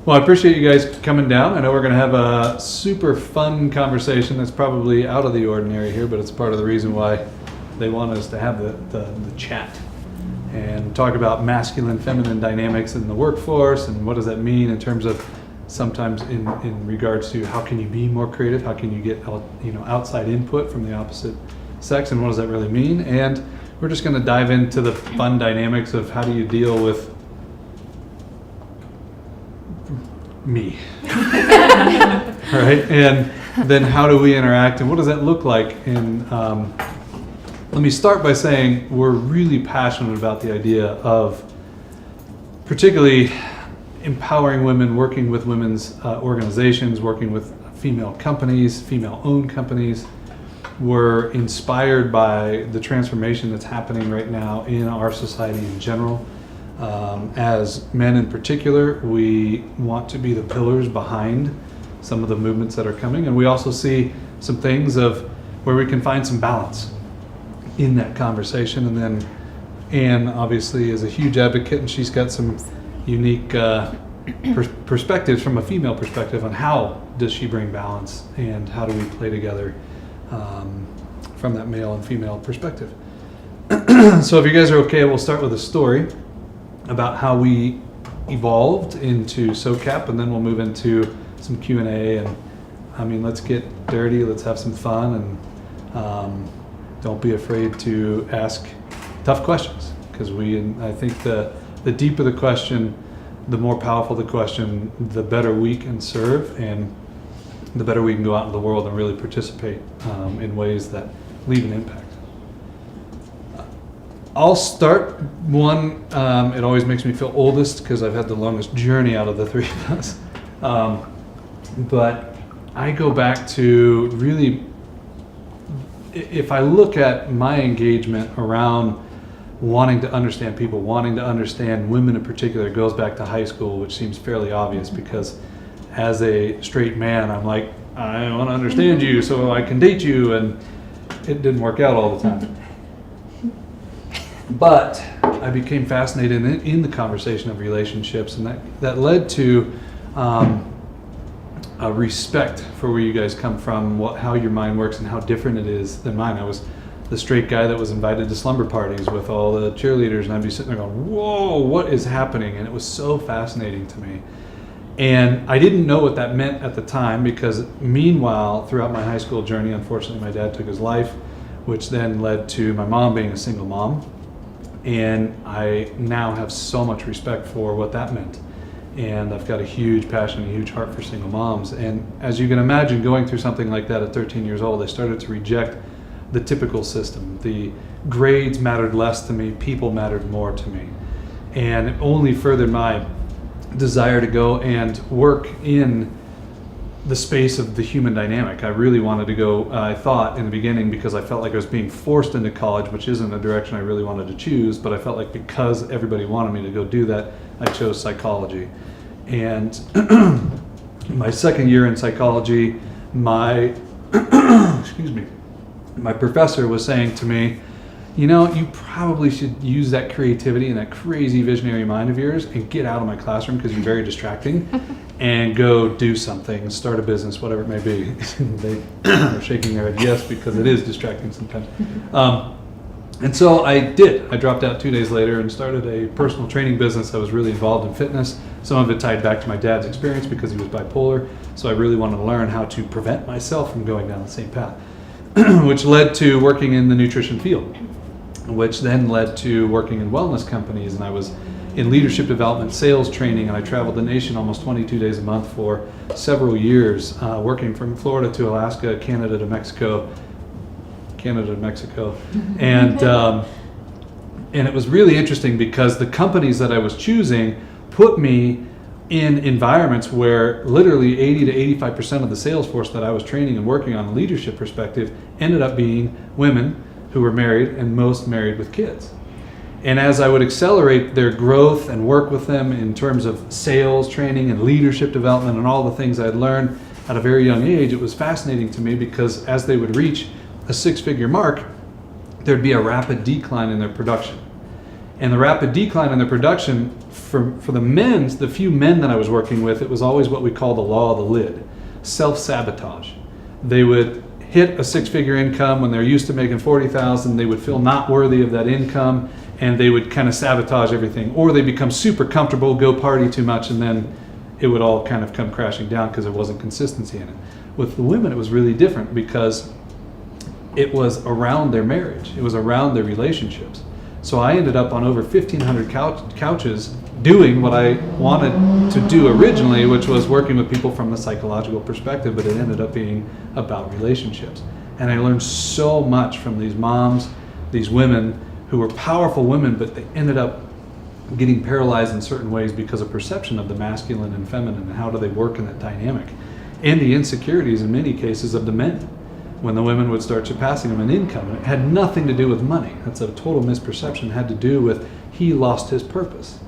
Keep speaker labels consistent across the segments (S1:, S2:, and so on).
S1: Well, I appreciate you guys coming down. I know we're going to have a super fun conversation that's probably out of the ordinary here, but it's part of the reason why they want us to have the chat and talk about masculine, feminine dynamics in the workforce and what does that mean in terms of sometimes in regards to how can you be more creative, how can you get outside input from the opposite sex, and what does that really mean? And we're just going to dive into the fun dynamics of how do you deal with me, right? And then how do we interact, and what does that look like? And let me start by saying we're really passionate about the idea of particularly empowering women, working with women's organizations, working with female companies, female-owned companies. We're inspired by the transformation that's happening right now in our society in general. As men in particular, we want to be the pillars behind some of the movements that are coming, and we also see some things of where we can find some balance in that conversation. And then Anne obviously is a huge advocate, and she's got some unique perspectives from a female perspective on how does she bring balance and how do we play together from that male and female perspective. So if you guys are okay, we'll start with a story about how we evolved into SoCap, and then we'll move into some Q&A. And I mean, let's get dirty, let's have some fun, and don't be afraid to ask tough questions, because I think the deeper the question, the more powerful the question, the better we can serve, and the better we can go out into the world and really participate in ways that leave an impact. I'll start one. It always makes me feel oldest because I've had the longest journey out of the three of us. But I go back to really, if I look at my engagement around wanting to understand people, wanting to understand women in particular, it goes back to high school, which seems fairly obvious because as a straight man, I'm like, I want to understand you so I can date you, and it didn't work out all the time. But I became fascinated in the conversation of relationships, and that led to a respect for where you guys come from, how your mind works, and how different it is than mine. I was the straight guy that was invited to slumber parties with all the cheerleaders, and I'd be sitting there going, whoa, what is happening? And it was so fascinating to me. And I didn't know what that meant at the time, because meanwhile, throughout my high school journey, unfortunately, my dad took his life, which then led to my mom being a single mom. And I now have so much respect for what that meant. And I've got a huge passion, a huge heart for single moms. And as you can imagine, going through something like that at 13 years old, I started to reject the typical system. The grades mattered less to me, people mattered more to me. And it only furthered my desire to go and work in the space of the human dynamic. I really wanted to go, I thought in the beginning, because I felt like I was being forced into college, which isn't a direction I really wanted to choose, but I felt like because everybody wanted me to go do that, I chose psychology. And my second year in psychology, my professor was saying to me, you probably should use that creativity and that crazy visionary mind of yours and get out of my classroom because you're very distracting and go do something, start a business, whatever it may be. They are shaking their head yes, because it is distracting sometimes. And so I did. I dropped out 2 days later and started a personal training business. I was really involved in fitness. Some of it tied back to my dad's experience because he was bipolar. So I really wanted to learn how to prevent myself from going down the same path, which led to working in the nutrition field, which then led to working in wellness companies. And I was in leadership development, sales training, and I traveled the nation almost 22 days a month for several years, working from Florida to Alaska, Canada to Mexico. And it was really interesting because the companies that I was choosing put me in environments where literally 80 to 85% of the sales force that I was training and working on a leadership perspective ended up being women who were married, and most married with kids. And as I would accelerate their growth and work with them in terms of sales training and leadership development and all the things I'd learned at a very young age, it was fascinating to me because as they would reach a six-figure mark, there'd be a rapid decline in their production. And the rapid decline in their production for the men, the few men that I was working with, it was always what we call the law of the lid, self-sabotage. They would hit a six-figure income when they're used to making 40,000. They would feel not worthy of that income, and they would kind of sabotage everything. Or they become super comfortable, go party too much, and then it would all kind of come crashing down because there wasn't consistency in it. With the women, it was really different because it was around their marriage. It was around their relationships. So I ended up on over 1,500 couches doing what I wanted to do originally, which was working with people from the psychological perspective, but it ended up being about relationships. And I learned so much from these moms, these women who were powerful women, but they ended up getting paralyzed in certain ways because of perception of the masculine and feminine and how do they work in that dynamic. And the insecurities in many cases of the men, when the women would start surpassing them in income. And it had nothing to do with money. That's a total misperception. It had to do with he lost his purpose.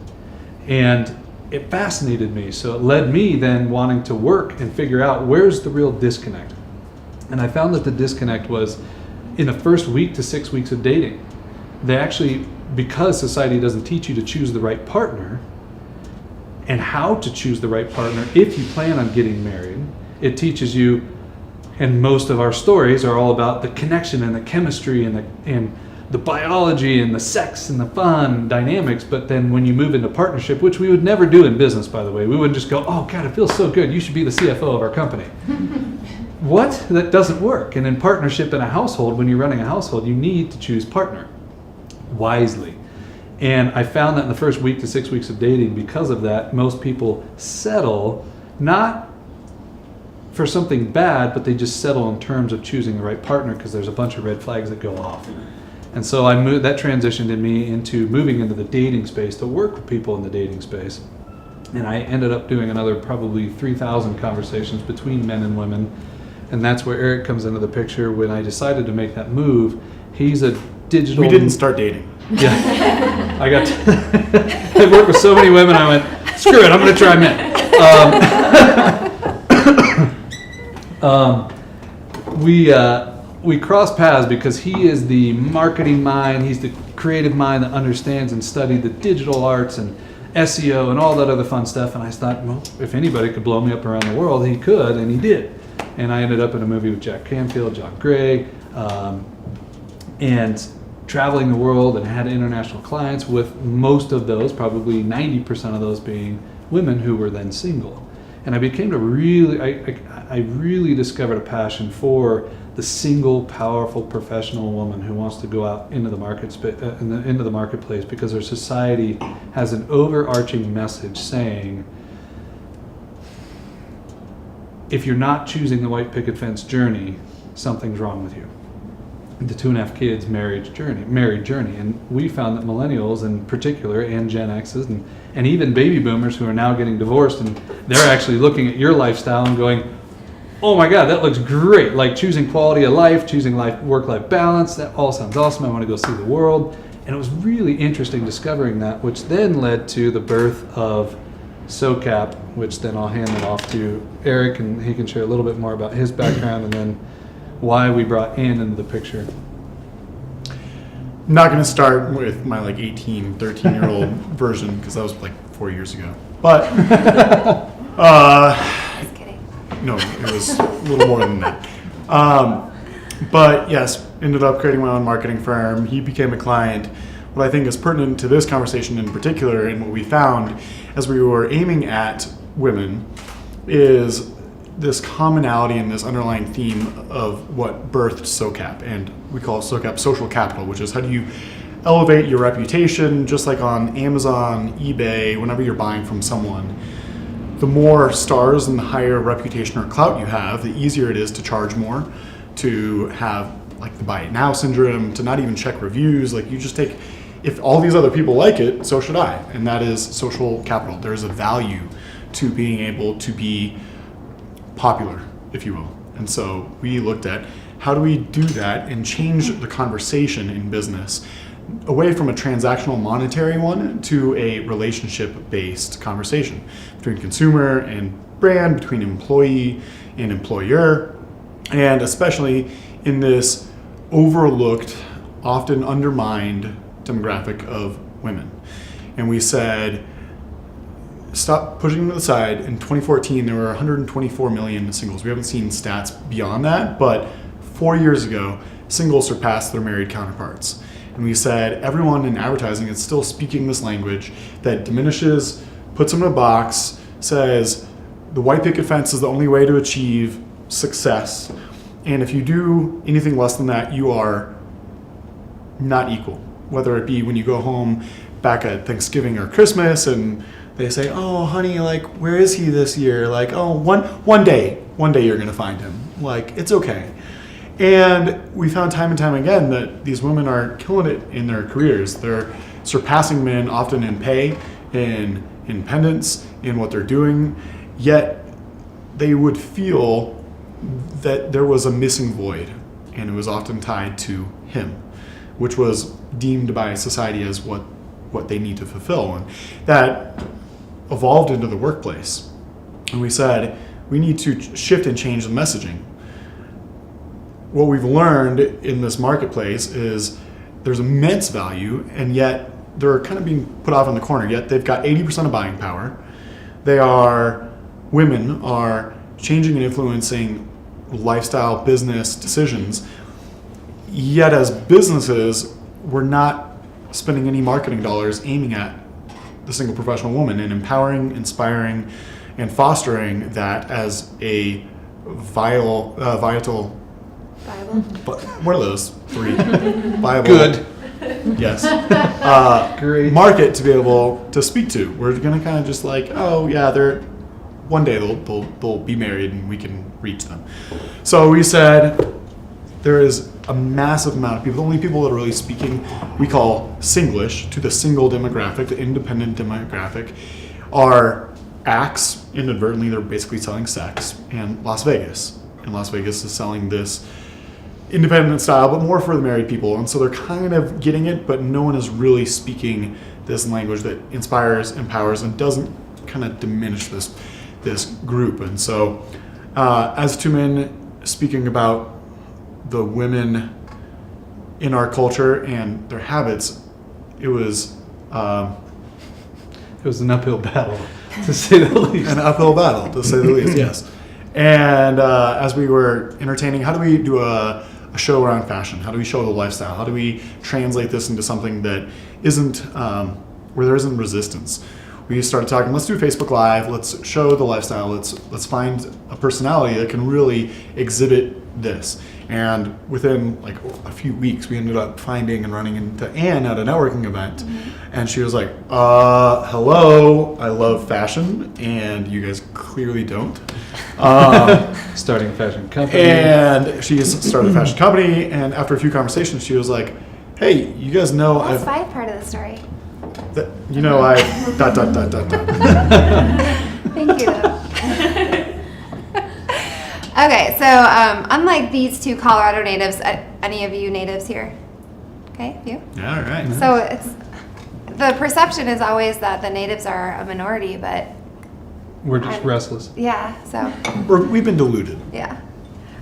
S1: And it fascinated me. So it led me then wanting to work and figure out where's the real disconnect. And I found that the disconnect was in the first week to 6 weeks of dating. They actually, because society doesn't teach you to choose the right partner and how to choose the right partner if you plan on getting married, it teaches you. And most of our stories are all about the connection and the chemistry and the biology and the sex and the fun dynamics. But then when you move into partnership, which we would never do in business, by the way, we wouldn't just go, oh God, it feels so good, you should be the CFO of our company. What? That doesn't work. And in partnership in a household, when you're running a household, you need to choose partner wisely. And I found that in the first week to 6 weeks of dating, because of that, most people settle not for something bad, but they just settle in terms of choosing the right partner because there's a bunch of red flags that go off. And so that transitioned in me into moving into the dating space to work with people in the dating space. And I ended up doing another probably 3,000 conversations between men and women. And that's where Eric comes into the picture. When I decided to make that move, he's a digital... We
S2: didn't start dating.
S1: Yeah. I worked with so many women, I went, screw it, I'm going to try men. We crossed paths because he is the marketing mind, he's the creative mind that understands and studied the digital arts and SEO and all that other fun stuff. And I thought, well, if anybody could blow me up around the world, he could, and he did. And I ended up in a movie with Jack Canfield, John Gray, and traveling the world and had international clients with most of those, probably 90% of those being women who were then single. And I became I really discovered a passion for the single, powerful, professional woman who wants to go out into the into the marketplace because our society has an overarching message saying, if you're not choosing the white picket fence journey, something's wrong with you. The 2.5 kids married journey. And we found that millennials in particular, and Gen X's, and even baby boomers who are now getting divorced, and they're actually looking at your lifestyle and going, oh my God, that looks great. Like choosing quality of life, choosing work-life balance, that all sounds awesome. I want to go see the world. And it was really interesting discovering that, which then led to the birth of SoCap, which then I'll hand it off to Eric, and he can share a little bit more about his background and then why we brought Ann into the picture.
S2: I'm not going to start with my 13-year-old version because that was 4 years ago. But
S3: Just kidding.
S2: No, it was a little more than that. But yes, ended up creating my own marketing firm. He became a client. What I think is pertinent to this conversation in particular, and what we found as we were aiming at women, is this commonality and this underlying theme of what birthed SoCap, and we call it SoCap social capital, which is how do you elevate your reputation, just like on Amazon, eBay, whenever you're buying from someone. The more stars and the higher reputation or clout you have, the easier it is to charge more, to have the buy it now syndrome, to not even check reviews. You just take, if all these other people like it, so should I. And that is social capital. There's a value to being able to be popular, if you will. And so we looked at how do we do that and change the conversation in business away from a transactional monetary one to a relationship-based conversation between consumer and brand, between employee and employer, and especially in this overlooked, often undermined demographic of women. And we said, stop pushing them to the side. In 2014, there were 124 million singles. We haven't seen stats beyond that, but 4 years ago, singles surpassed their married counterparts. And we said everyone in advertising is still speaking this language that diminishes, puts them in a box, says the white picket fence is the only way to achieve success. And if you do anything less than that, you are not equal. Whether it be when you go home back at Thanksgiving or Christmas and they say, oh, honey, like, where is he this year? Like, oh, one day you're going to find him. Like, it's okay. And we found time and time again that these women are killing it in their careers. They're surpassing men often in pay, in independence, in what they're doing. Yet they would feel that there was a missing void, and it was often tied to him, which was deemed by society as what they need to fulfill. And that evolved into the workplace. And we said, we need to shift and change the messaging. What we've learned in this marketplace is there's immense value, and yet they're kind of being put off in the corner. Yet they've got 80% of buying power. Women are changing and influencing lifestyle, business decisions. Yet as businesses, we're not spending any marketing dollars aiming at the single professional woman and empowering, inspiring, and fostering that as a vital, but one of those three, viable,
S1: Good.
S2: Yes,
S1: Great.
S2: market to be able to speak to. We're gonna kind of just like, oh yeah, one day they'll be married and we can reach them. So we said there is a massive amount of people. The only people that are really speaking, we call Singlish, to the single demographic, the independent demographic, are Axe. Inadvertently, they're basically selling sex, and Las Vegas. And Las Vegas is selling this independent style, but more for the married people. And so they're kind of getting it, but no one is really speaking this language that inspires, empowers, and doesn't kind of diminish this group. And so as two men speaking about the women in our culture and their habits, it was
S1: an uphill battle, to say the least.
S2: an uphill battle, to say the least, yes. And as we were entertaining, how do we do a show around fashion? How do we show the lifestyle? How do we translate this into something that isn't, where there isn't resistance? We started talking, let's do Facebook Live, let's show the lifestyle, let's find a personality that can really exhibit this. And within like a few weeks, we ended up finding and running into Anne at a networking event. Mm-hmm. And she was like, hello, I love fashion, and you guys clearly don't.
S1: Starting a fashion company.
S2: And she started a fashion company, and after a few conversations, she was like, hey, you guys know
S3: That's Five part of the story. Thank you. Okay, so unlike these two Colorado natives, any of you natives here? Okay, you?
S2: Yeah, all right.
S3: So the perception is always that the natives are a minority, but
S1: We're just restless.
S3: yeah, so
S2: We've been deluded.
S3: yeah.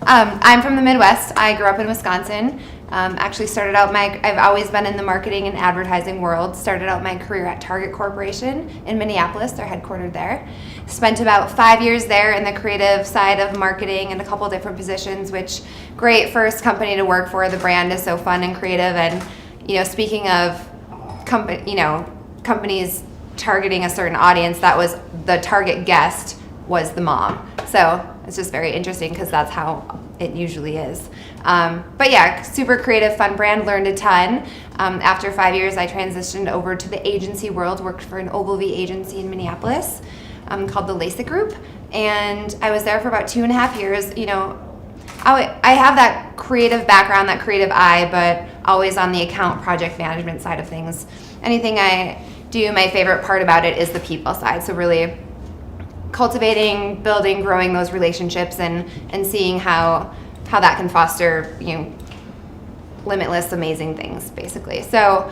S3: I'm from the Midwest. I grew up in Wisconsin. Actually started out I've always been in the marketing and advertising world. Started out my career at Target Corporation in Minneapolis. They're headquartered there. Spent about 5 years there in the creative side of marketing and a couple different positions, which great first company to work for. The brand is so fun and creative. And, speaking of companies targeting a certain audience, that was the target guest was the mom. So it's just very interesting because that's how it usually is. But yeah, super creative, fun brand, learned a ton. After 5 years, I transitioned over to the agency world, worked for an Ogilvy agency in Minneapolis called the LASIK Group. And I was there for about 2.5 years. I have that creative background, that creative eye, but always on the account project management side of things. Anything I do, my favorite part about it is the people side. So really cultivating, building, growing those relationships and seeing how that can foster, limitless, amazing things, basically. So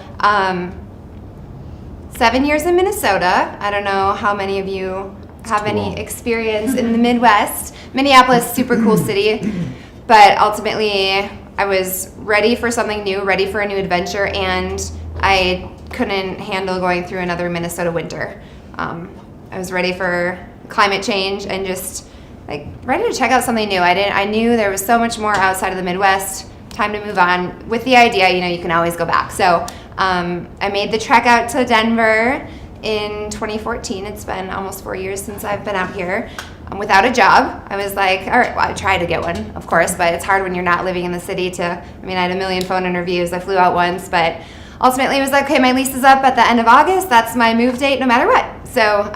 S3: 7 years in Minnesota. I don't know how many of you have any experience in the Midwest. Minneapolis, super cool city, but ultimately I was ready for something new, ready for a new adventure, and I couldn't handle going through another Minnesota winter. I was ready for climate change and just like ready to check out something new. I knew there was so much more outside of the Midwest. Time to move on with the idea, you can always go back. So I made the trek out to Denver in 2014. It's been almost 4 years since I've been out here without a job. I was like, all right, well, I tried to get one, of course, but it's hard when you're not living in the city I had a million phone interviews. I flew out once, but ultimately it was like, okay, my lease is up at the end of August. That's my move date no matter what. So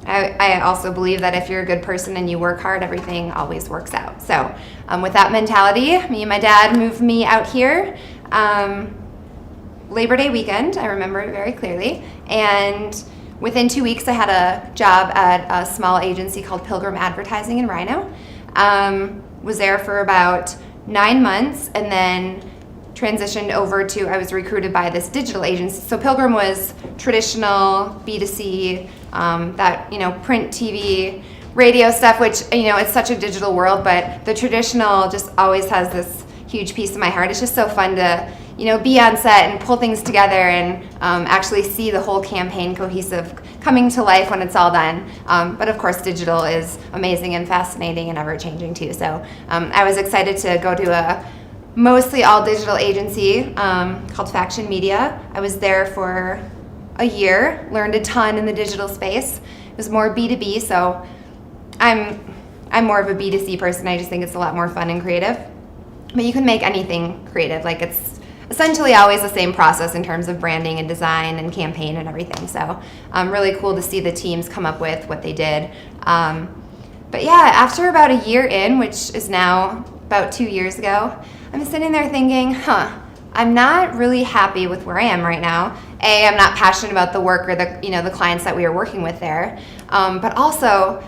S3: I also believe that if you're a good person and you work hard, everything always works out. So with that mentality, me and my dad moved me out here Labor Day weekend. I remember it very clearly. And within 2 weeks, I had a job at a small agency called Pilgrim Advertising in Rhino. Was there for about 9 months and then transitioned over to, I was recruited by this digital agency. So Pilgrim was traditional B2C, print, TV, radio stuff, which, it's such a digital world, but the traditional just always has this huge piece of my heart. It's just so fun to, be on set and pull things together and actually see the whole campaign cohesive coming to life when it's all done. But of course, digital is amazing and fascinating and ever-changing too. So I was excited to go to a mostly all digital agency called Faction Media. I was there for a year, learned a ton in the digital space. It was more B2B, so I'm more of a B2C person. I just think it's a lot more fun and creative. But you can make anything creative. Like, it's essentially always the same process in terms of branding and design and campaign and everything. So really cool to see the teams come up with what they did. But yeah, after about a year in, which is now about 2 years ago, I'm sitting there thinking, I'm not really happy with where I am right now. I'm not passionate about the work or the clients that we are working with there. But also,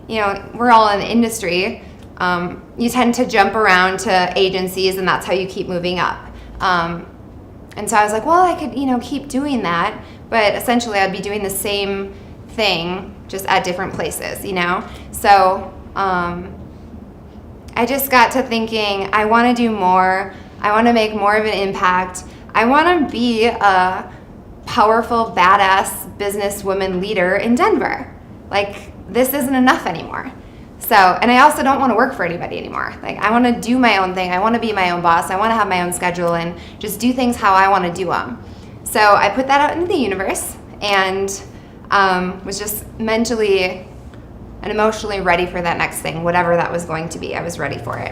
S3: we're all in the industry. You tend to jump around to agencies, and that's how you keep moving up. And so I was like, well, I could, keep doing that, but essentially I'd be doing the same thing, just at different places, So I just got to thinking, I want to do more. I want to make more of an impact. I want to be a powerful, badass businesswoman leader in Denver. Like, this isn't enough anymore. So, and I also don't want to work for anybody anymore. Like, I want to do my own thing. I want to be my own boss. I want to have my own schedule and just do things how I want to do them. So I put that out into the universe and was just mentally and emotionally ready for that next thing, whatever that was going to be. I was ready for it.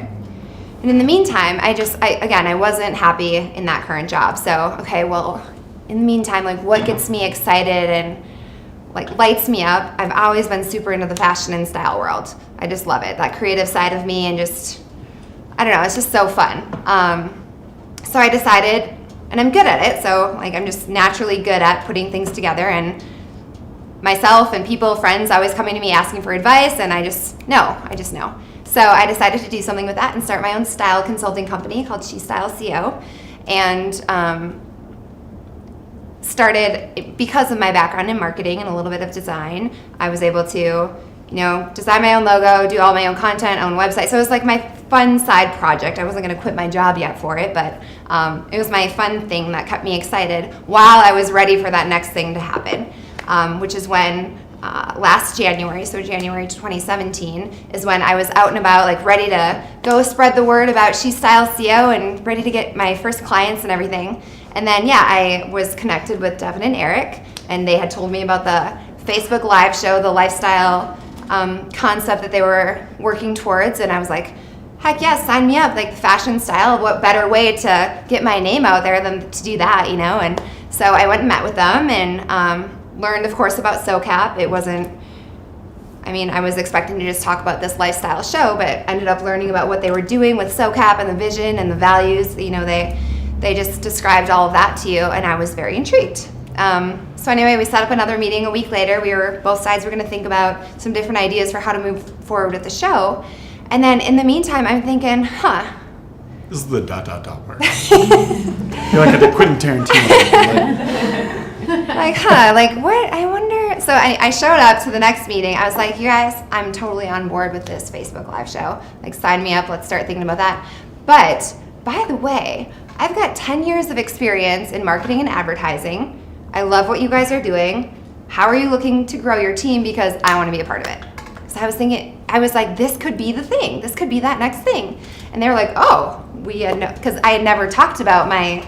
S3: And in the meantime, I wasn't happy in that current job. So, okay, well, in the meantime, like, what gets me excited and lights me up? I've always been super into the fashion and style world. I just love it, that creative side of me, and just, I don't know, it's just so fun. So I decided, and I'm good at it, so I'm just naturally good at putting things together, and myself and people, friends, always coming to me asking for advice, and I just know. So I decided to do something with that and start my own style consulting company called She Style CO, and started, because of my background in marketing and a little bit of design, I was able to, design my own logo, do all my own content, own website. So it was like my fun side project. I wasn't going to quit my job yet for it, but it was my fun thing that kept me excited while I was ready for that next thing to happen, which is when last January, so January 2017, is when I was out and about, ready to go spread the word about She Style CO and ready to get my first clients and everything. And then, I was connected with Devin and Eric, and they had told me about the Facebook Live show, the lifestyle concept that they were working towards, and I was like, heck yeah, sign me up. Like, fashion style, what better way to get my name out there than to do that, And so I went and met with them and learned, of course, about SoCap. It wasn't, I was expecting to just talk about this lifestyle show, but ended up learning about what they were doing with SoCap and the vision and the values. They just described all of that to you, and I was very intrigued. So anyway, we set up another meeting a week later. Both sides were going to think about some different ideas for how to move forward with the show. And then in the meantime, I'm thinking,
S2: This is the ... part. You're like at the Quentin Tarantino.
S3: What? I wonder. So I showed up to the next meeting. I was like, you guys, I'm totally on board with this Facebook Live show. Sign me up. Let's start thinking about that. But by the way, I've got 10 years of experience in marketing and advertising. I love what you guys are doing. how are you looking to grow your team? Because I want to be a part of it. So I was thinking, I was like, this could be the thing. This could be that next thing. And they were like, oh, we had no, because I had never talked about my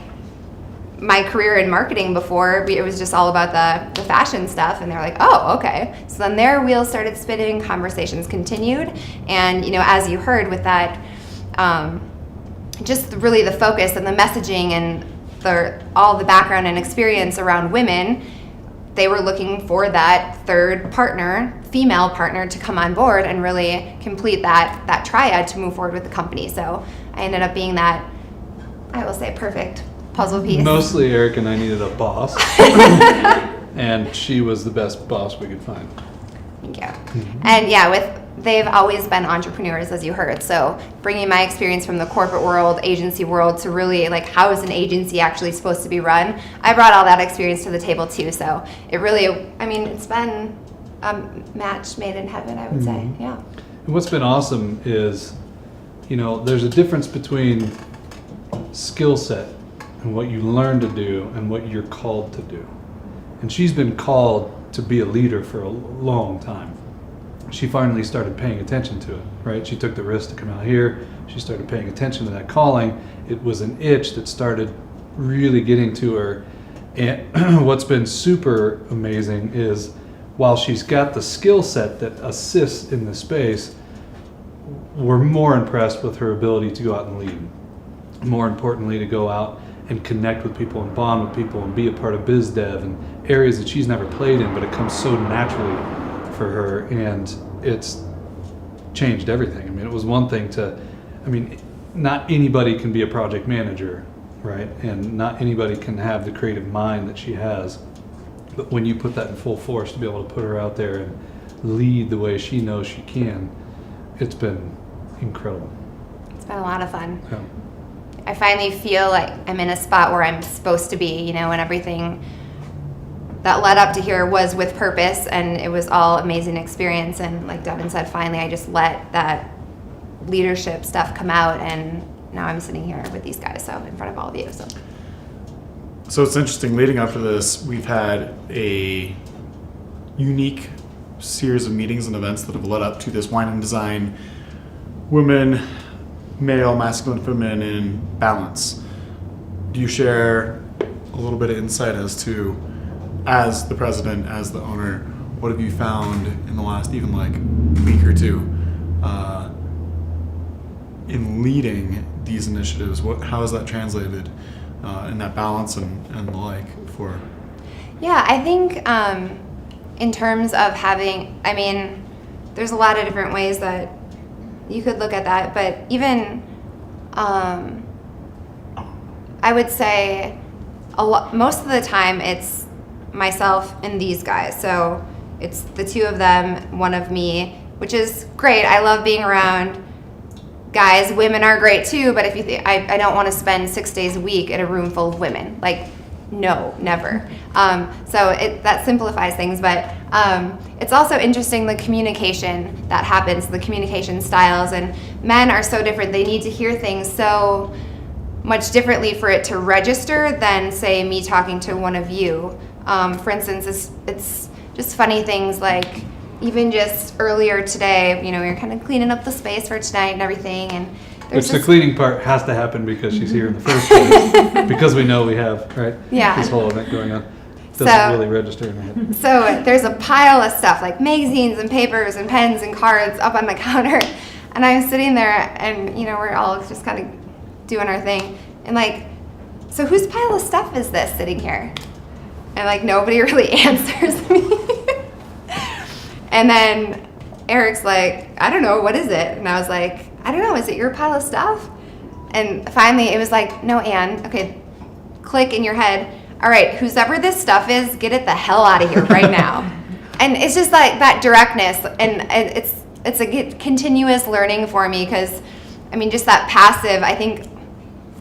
S3: career in marketing before. It was just all about the fashion stuff. And they're like, oh, okay. So then their wheels started spinning, conversations continued. And, you know, as you heard with that, just really the focus and the messaging and all the background and experience around women, they were looking for that third partner, female partner, to come on board and really complete that triad to move forward with the company. So I ended up being that, I will say, perfect puzzle piece.
S1: Mostly Eric and I needed a boss, and she was the best boss we could find.
S3: Thank you. And yeah, they've always been entrepreneurs, as you heard. So bringing my experience from the corporate world, agency world, to really like, how is an agency actually supposed to be run? I brought all that experience to the table too. So it really, I mean, it's been a match made in heaven, I would say. Yeah.
S1: And what's been awesome is, you know, there's a difference between skill set and what you learn to do and what you're called to do. And she's been called to be a leader for a long time. She finally started paying attention to it, right? She took the risk to come out here. She started paying attention to that calling. It was an itch that started really getting to her. And what's been super amazing is, while she's got the skill set that assists in the space, we're more impressed with her ability to go out and lead. More importantly, to go out and connect with people and bond with people and be a part of biz dev and areas that she's never played in, but it comes so naturally for her, and it's changed everything. I mean, it was one thing not anybody can be a project manager, right? And not anybody can have the creative mind that she has. But when you put that in full force, to be able to put her out there and lead the way she knows she can, it's been incredible.
S3: It's been a lot of fun.
S1: Yeah.
S3: I finally feel like I'm in a spot where I'm supposed to be, you know, and everything that led up to here was with purpose, and it was all amazing experience. And like Devin said, finally I just let that leadership stuff come out, and now I'm sitting here with these guys, so in front of all of you.
S2: So it's interesting, leading up to this, we've had a unique series of meetings and events that have led up to this Wine and Design Women, Male, Masculine, Feminine Balance. Do you share a little bit of insight as to, as the president, as the owner, what have you found in the last even like week or two in leading these initiatives? How has that translated in that balance and the like for?
S3: Yeah, I think in terms of having, I mean, there's a lot of different ways that you could look at that, but even I would say most of the time it's myself and these guys. So it's the two of them, one of me, which is great. I love being around guys. Women are great too, but if you think, I don't want to spend 6 days a week in a room full of women. Like, no, never. So that simplifies things, but it's also interesting, the communication that happens, the communication styles, and men are so different. They need to hear things so much differently for it to register than, say, me talking to one of you. For instance, it's just funny things like, even just earlier today, you know, we were kind of cleaning up the space for tonight and everything, and
S1: the cleaning part has to happen because she's here in the first place, because we know we have, right?
S3: Yeah.
S1: This whole event going on. Doesn't really register in her head.
S3: So there's a pile of stuff, like magazines and papers and pens and cards up on the counter, and I'm sitting there, and, you know, we're all just kind of doing our thing, and like, so whose pile of stuff is this sitting here? And like, nobody really answers me. And then Eric's like, I don't know, what is it? And I was like, I don't know, is it your pile of stuff? And finally it was like, no, Ann, okay, click in your head. All right, whoever this stuff is, get it the hell out of here right now. And it's just like that directness, and it's a continuous learning for me, because, I mean, just that passive, I think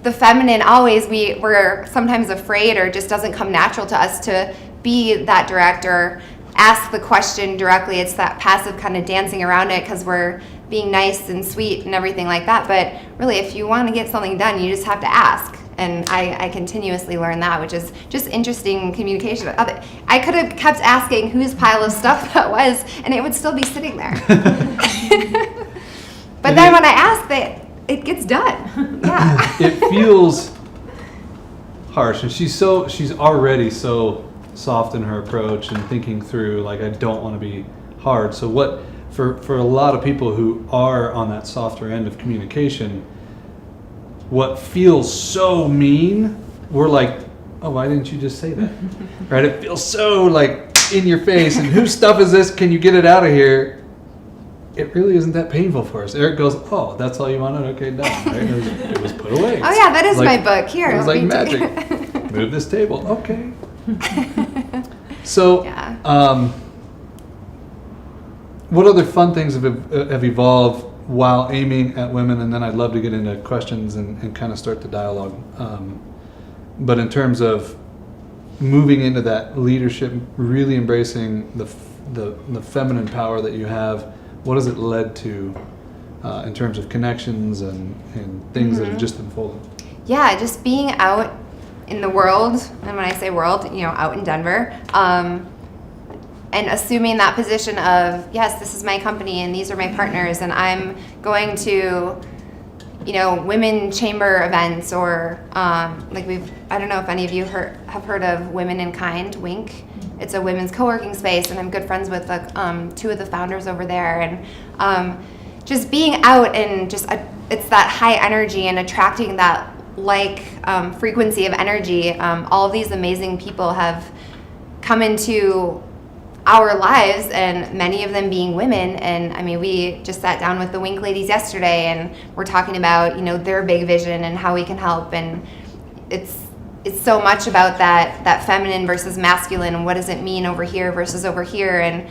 S3: the feminine, always, we're sometimes afraid, or just doesn't come natural to us to be that direct or ask the question directly. It's that passive kind of dancing around it because we're being nice and sweet and everything like that. But really, if you want to get something done, you just have to ask. And I continuously learn that, which is just interesting communication. I could have kept asking whose pile of stuff that was, and it would still be sitting there. But then when I ask, it gets done. Yeah.
S1: It feels harsh, and she's already so soft in her approach and thinking through, like, I don't want to be hard. So what, for a lot of people who are on that softer end of communication, what feels so mean, we're like, oh, why didn't you just say that? Right? It feels so like in your face, and whose stuff is this? Can you get it out of here? It really isn't that painful for us. Eric goes, oh, that's all you wanted? Okay, done. Right? It was put away.
S3: Oh yeah, that is my book. Here.
S1: It was like magic. Move this table. Okay. So,
S3: yeah.
S1: What other fun things have evolved while aiming at women? And then I'd love to get into questions and kind of start the dialogue. But in terms of moving into that leadership, really embracing the feminine power that you have, what has it led to in terms of connections and things that have just unfolded?
S3: Yeah, just being out in the world, and when I say world, out in Denver, and assuming that position of, yes, this is my company and these are my partners, and I'm going to, women chamber events, or I don't know if any of you have heard of Women in Kind, WINK. It's a women's co-working space, and I'm good friends with two of the founders over there, and just being out and it's that high energy and attracting that frequency of energy. All of these amazing people have come into our lives, and many of them being women. And I mean, we just sat down with the Wink ladies yesterday, and we're talking about their big vision and how we can help. And it's so much about that feminine versus masculine, and what does it mean over here versus over here. And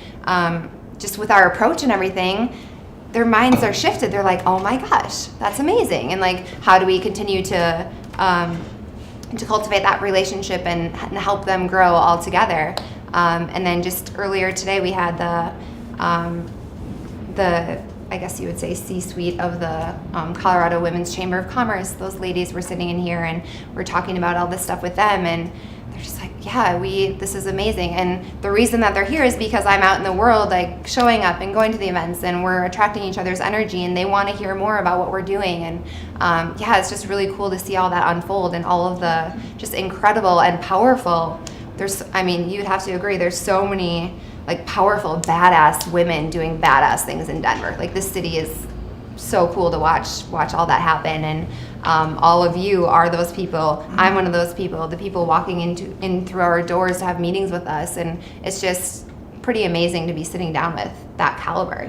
S3: just with our approach and everything, their minds are shifted. They're like, oh my gosh, that's amazing. And how do we continue to cultivate that relationship and help them grow all together? And then just earlier today, we had the I guess you would say C-suite of the Colorado Women's Chamber of Commerce. Those ladies were sitting in here, and we're talking about all this stuff with them, and they're just like, yeah, this is amazing. And the reason that they're here is because I'm out in the world, showing up and going to the events, and we're attracting each other's energy, and they want to hear more about what we're doing. And it's just really cool to see all that unfold, and all of the just incredible and powerful. You'd have to agree, there's so many powerful, badass women doing badass things in Denver. This city is so cool to watch all that happen. And all of you are those people. I'm one of those people, the people walking in through our doors to have meetings with us. And it's just pretty amazing to be sitting down with that caliber,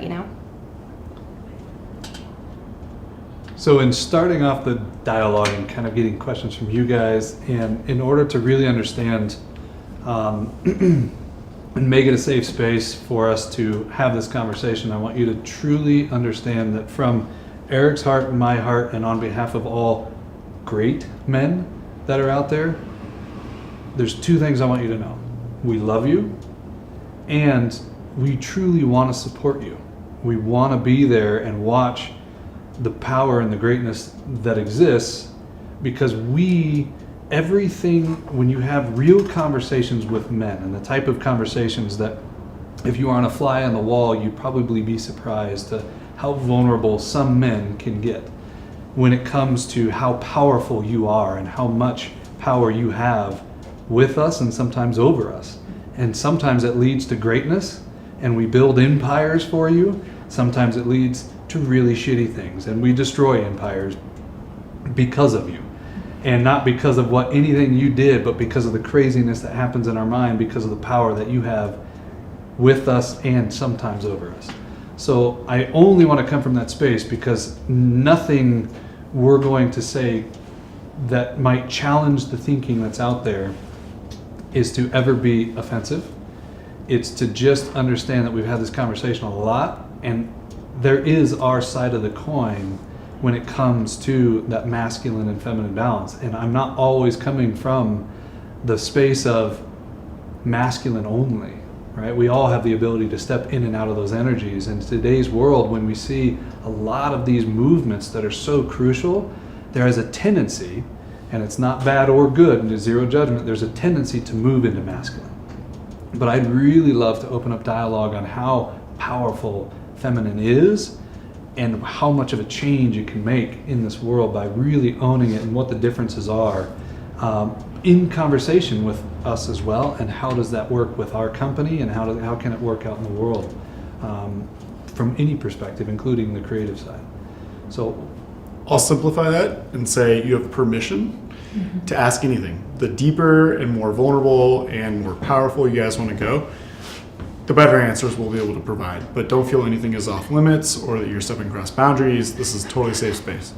S1: So in starting off the dialogue and kind of getting questions from you guys, and in order to really understand and make it a safe space for us to have this conversation, I want you to truly understand that from Eric's heart and my heart, and on behalf of all great men that are out there, there's two things I want you to know. We love you, and we truly want to support you. We want to be there and watch the power and the greatness that exists, because everything, when you have real conversations with men, and the type of conversations that if you aren't a fly on the wall, you'd probably be surprised at how vulnerable some men can get when it comes to how powerful you are and how much power you have with us and sometimes over us. And sometimes it leads to greatness, and we build empires for you. Sometimes it leads to really shitty things, and we destroy empires because of you. And not because of anything you did, but because of the craziness that happens in our mind, because of the power that you have with us and sometimes over us. So I only want to come from that space, because nothing we're going to say that might challenge the thinking that's out there is to ever be offensive. It's to just understand that we've had this conversation a lot, and there is our side of the coin when it comes to that masculine and feminine balance. And I'm not always coming from the space of masculine only, right? We all have the ability to step in and out of those energies. In today's world, when we see a lot of these movements that are so crucial, there is a tendency, and it's not bad or good, and there's zero judgment, there's a tendency to move into masculine. But I'd really love to open up dialogue on how powerful feminine is and how much of a change it can make in this world by really owning it and what the differences are in conversation with us as well, and how does that work with our company, and how can it work out in the world from any perspective, including the creative side. So
S2: I'll simplify that and say you have permission to ask anything. The deeper and more vulnerable and more powerful you guys want to go, the better answers we'll be able to provide. But don't feel anything is off limits or that you're stepping across boundaries. This is totally safe space.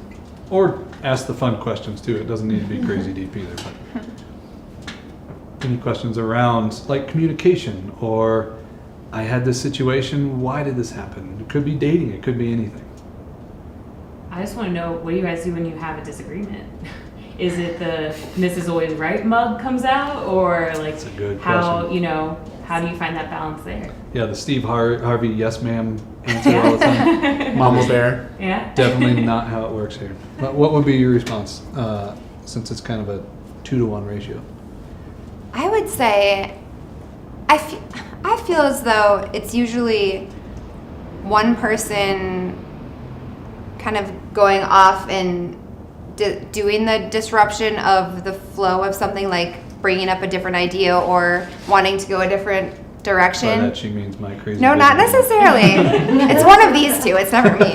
S1: or ask the fun questions too. It doesn't need to be crazy deep either. But any questions around like communication, or I had this situation, why did this happen? It could be dating, it could be anything.
S4: I just want to know, what do you guys do when you have a disagreement? Is it the Mrs. Always Right mug comes out, or like
S1: That's a good
S4: how
S1: question.
S4: how do you find that balance there?
S1: Yeah, the Steve Harvey yes ma'am answer all the time.
S2: Mom was there.
S4: Yeah.
S1: Definitely not how it works here. But what would be your response, since it's kind of a 2-to-1 ratio?
S3: I would say I feel as though it's usually one person kind of going off and doing the disruption of the flow of something, like bringing up a different idea or wanting to go a different direction.
S1: By that she means my crazy.
S3: No, not
S1: business.
S3: necessarily. It's one of these two. It's never me.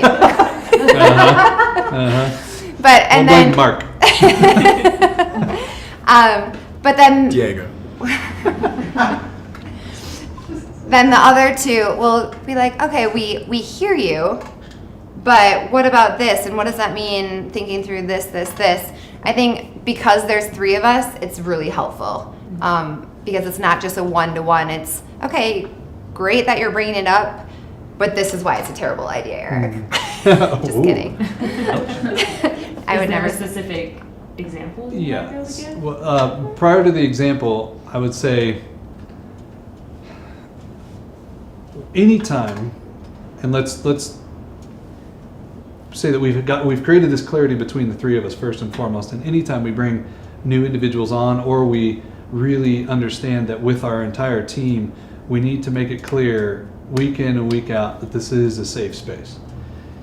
S3: But and
S1: We'll
S3: then
S1: blame Mark.
S3: but then
S2: Diego.
S3: then the other two will be like, okay, we hear you, but what about this, and what does that mean, thinking through this. I think because there's 3 of us, it's really helpful, because it's not just a 1-to-1. It's, okay, great that you're bringing it up, but this is why it's a terrible idea, Eric. Just
S1: Ooh.
S3: kidding. I
S4: Is
S3: would
S4: there
S3: never
S4: a specific example you might be able to
S1: Yes.
S4: give?
S1: Well, prior to the example, I would say anytime, and let's say that we've created this clarity between the 3 of us first and foremost, and anytime we bring new individuals on, or we really understand that with our entire team, we need to make it clear week in and week out that this is a safe space.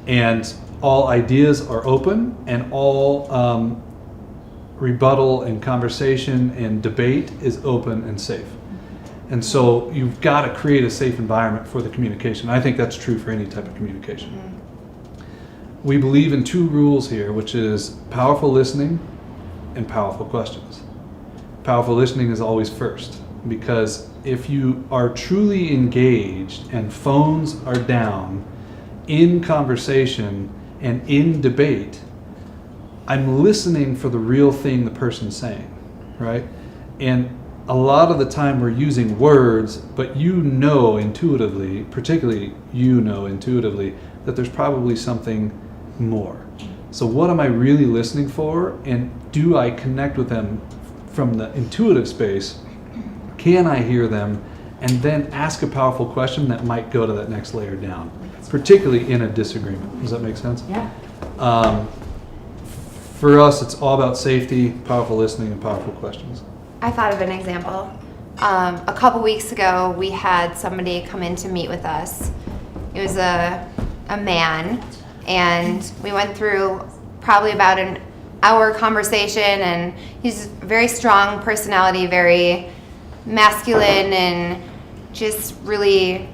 S1: And all ideas are open, and all rebuttal and conversation and debate is open and safe. And so you've got to create a safe environment for the communication. I think that's true for any type of communication. We believe in 2 rules here, which is powerful listening and powerful questions. Powerful listening is always first, because if you are truly engaged and phones are down in conversation and in debate, I'm listening for the real thing the person's saying, right? And a lot of the time we're using words, but intuitively, particularly intuitively, that there's probably something more. So what am I really listening for? And do I connect with them from the intuitive space? Can I hear them? And then ask a powerful question that might go to that next layer down, particularly in a disagreement. Does that make sense?
S4: Yeah.
S1: For us, it's all about safety, powerful listening, and powerful questions.
S3: I thought of an example. A couple weeks ago, we had somebody come in to meet with us. It was a man, and we went through probably about an hour conversation, and he's a very strong personality, very masculine, and just really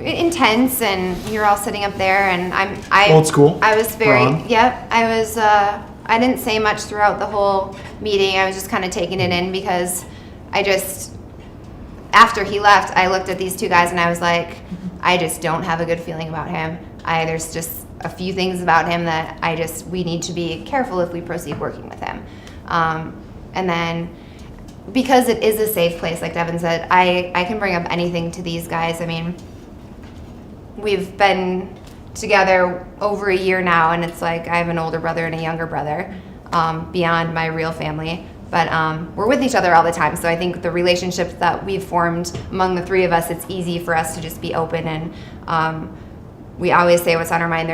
S3: intense. And you're all sitting up there, and I
S2: Old school.
S3: I was very,
S2: Ron.
S3: yep. I was. I didn't say much throughout the whole meeting. I was just kind of taking it in, because after he left, I looked at these 2 guys and I was like, I just don't have a good feeling about him. There's just a few things about him that we need to be careful if we proceed working with him. And then, because it is a safe place, like Devin said, I can bring up anything to these guys. I mean, we've been together over a year now, and it's like I have an older brother and a younger brother, beyond my real family. But we're with each other all the time, so I think the relationships that we've formed among the 3 of us, it's easy for us to just be open, and we always say what's on our mind.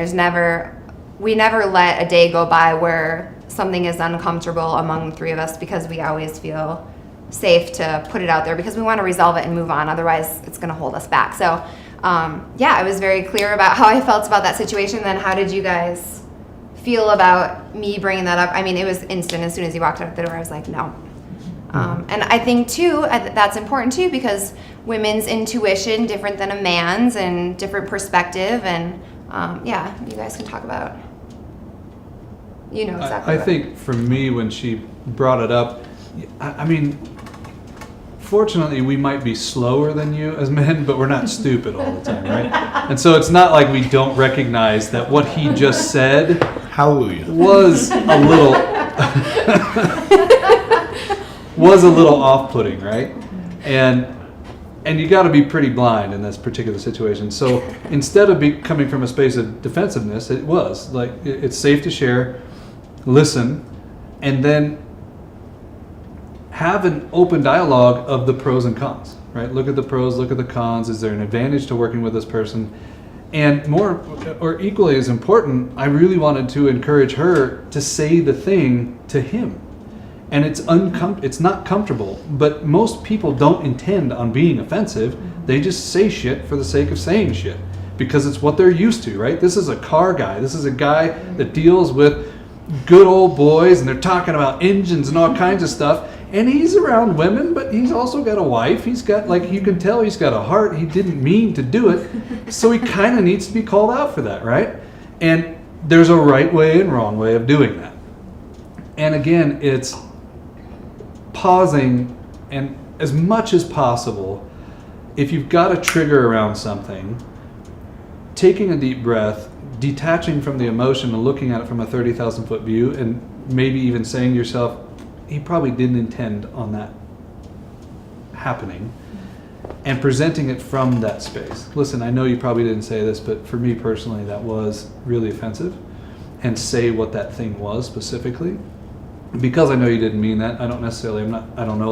S3: We never let a day go by where something is uncomfortable among the three of us because we always feel safe to put it out there because we want to resolve it and move on. Otherwise, it's going to hold us back. So, I was very clear about how I felt about that situation. Then how did you guys feel about me bringing that up? I mean, it was instant. As soon as you walked out the door, I was like, no. And I think, too, that's important, too, because women's intuition different than a man's and different perspective. And, you guys can talk about, exactly.
S1: I think for me, when she brought it up, I mean, fortunately, we might be slower than you as men, but we're not stupid all the time, right? And so it's not like we don't recognize that what he just said
S2: Hallelujah.
S1: was a little off-putting, right? And you got to be pretty blind in this particular situation. So instead of coming from a space of defensiveness, it was like it's safe to share, listen, and then have an open dialogue of the pros and cons, right? Look at the pros, look at the cons. Is there an advantage to working with this person? And more, or equally as important, I really wanted to encourage her to say the thing to him. And it's not comfortable, but most people don't intend on being offensive. They just say shit for the sake of saying shit because it's what they're used to, right? This is a car guy. This is a guy that deals with good old boys, and they're talking about engines and all kinds of stuff. And he's around women, but he's also got a wife. He's got, like, you can tell he's got a heart. He didn't mean to do it. So he kind of needs to be called out for that, right? And there's a right way and wrong way of doing that. And again, it's pausing, and as much as possible, if you've got a trigger around something, taking a deep breath, detaching from the emotion and looking at it from a 30,000 foot view, and maybe even saying to yourself, he probably didn't intend on that happening, and presenting it from that space. Listen, I know you probably didn't say this, but for me personally, that was really offensive, and say what that thing was specifically. Because I know you didn't mean that, I don't know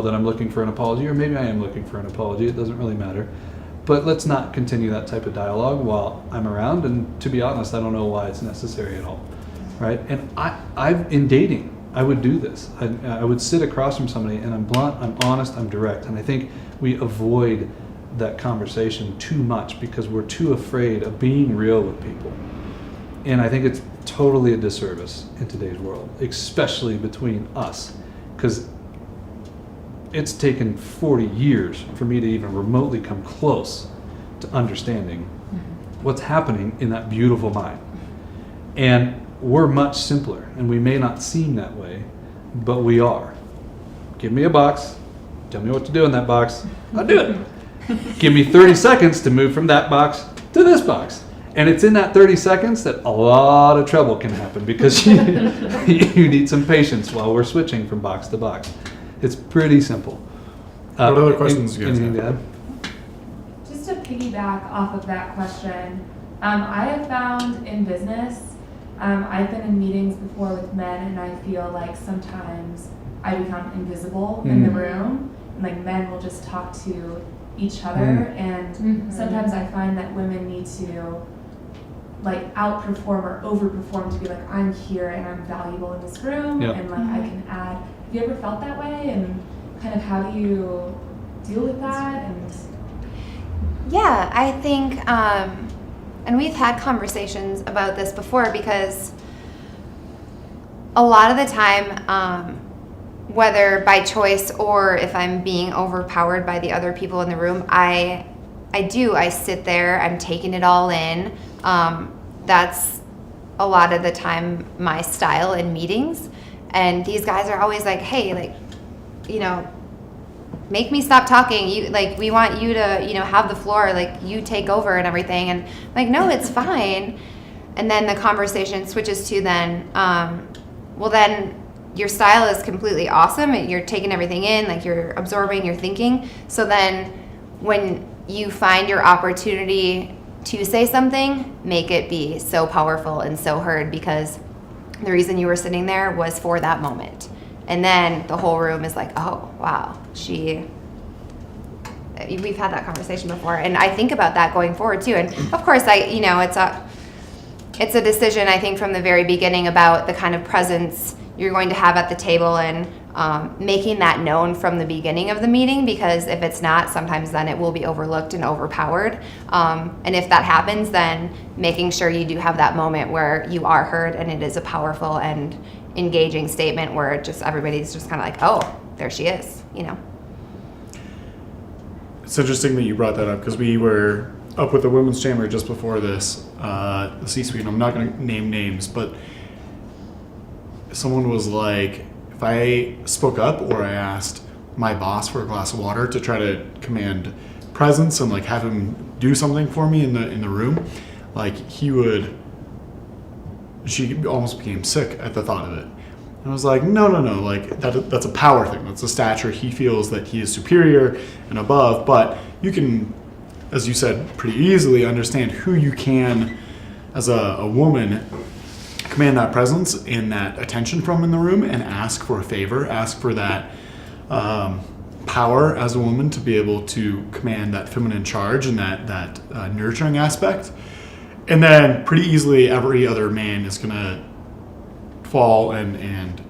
S1: that I'm looking for an apology, or maybe I am looking for an apology, it doesn't really matter. But let's not continue that type of dialogue while I'm around, and to be honest, I don't know why it's necessary at all, right? And I've in dating, I would do this. I would sit across from somebody, and I'm blunt, I'm honest, I'm direct, and I think we avoid that conversation too much because we're too afraid of being real with people. And I think it's totally a disservice in today's world, especially between us, because it's taken 40 years for me to even remotely come close to understanding what's happening in that beautiful mind. And we're much simpler, and we may not seem that way, but we are. Give me a box, tell me what to do in that box, I'll do it. Give me 30 seconds to move from that box to this box. And it's in that 30 seconds that a lot of trouble can happen because you need some patience while we're switching from box to box. It's pretty simple.
S2: What other questions do you guys
S1: anything to
S2: have?
S1: add?
S5: Just to piggyback off of that question, I have found in business, I've been in meetings before with men, and I feel like sometimes I become invisible in the room, and like men will just talk to each other, and sometimes I find that women need to like outperform or overperform to be like, I'm here and I'm valuable in this room, and like I can add. Have you ever felt that way, and kind of how do you deal with that? And
S3: Yeah, I think, and we've had conversations about this before, because a lot of the time, whether by choice or if I'm being overpowered by the other people in the room, I sit there, I'm taking it all in. That's a lot of the time my style in meetings. And these guys are always like, hey, like, make me stop talking. We want you to, have the floor, like, you take over and everything. And I'm like, no, it's fine. And then the conversation switches to then, well, then your style is completely awesome. You're taking everything in, like you're absorbing, you're thinking. So then when you find your opportunity to say something, make it be so powerful and so heard, because the reason you were sitting there was for that moment. And then the whole room is like, oh, wow, we've had that conversation before. And I think about that going forward too. And of course, it's a decision, I think, from the very beginning about the kind of presence you're going to have at the table, and making that known from the beginning of the meeting, because if it's not, sometimes then it will be overlooked and overpowered. And if that happens, then making sure you do have that moment where you are heard and it is a powerful and engaging statement where just everybody's just kind of like, oh, there she is, you know.
S2: It's interesting that you brought that up because we were up with the women's chamber just before this, the C-suite. I'm not going to name names, but someone was like, if I spoke up or I asked my boss for a glass of water to try to command presence and like have him do something for me in the room, like she almost became sick at the thought of it. And I was like, no, like that's a power thing. That's a stature. He feels that he is superior and above, but you can, as you said, pretty easily understand who you can, as a woman, command that presence and that attention from in the room and ask for a favor, ask for that power as a woman to be able to command that feminine charge and that nurturing aspect. And then pretty easily every other man is going to fall and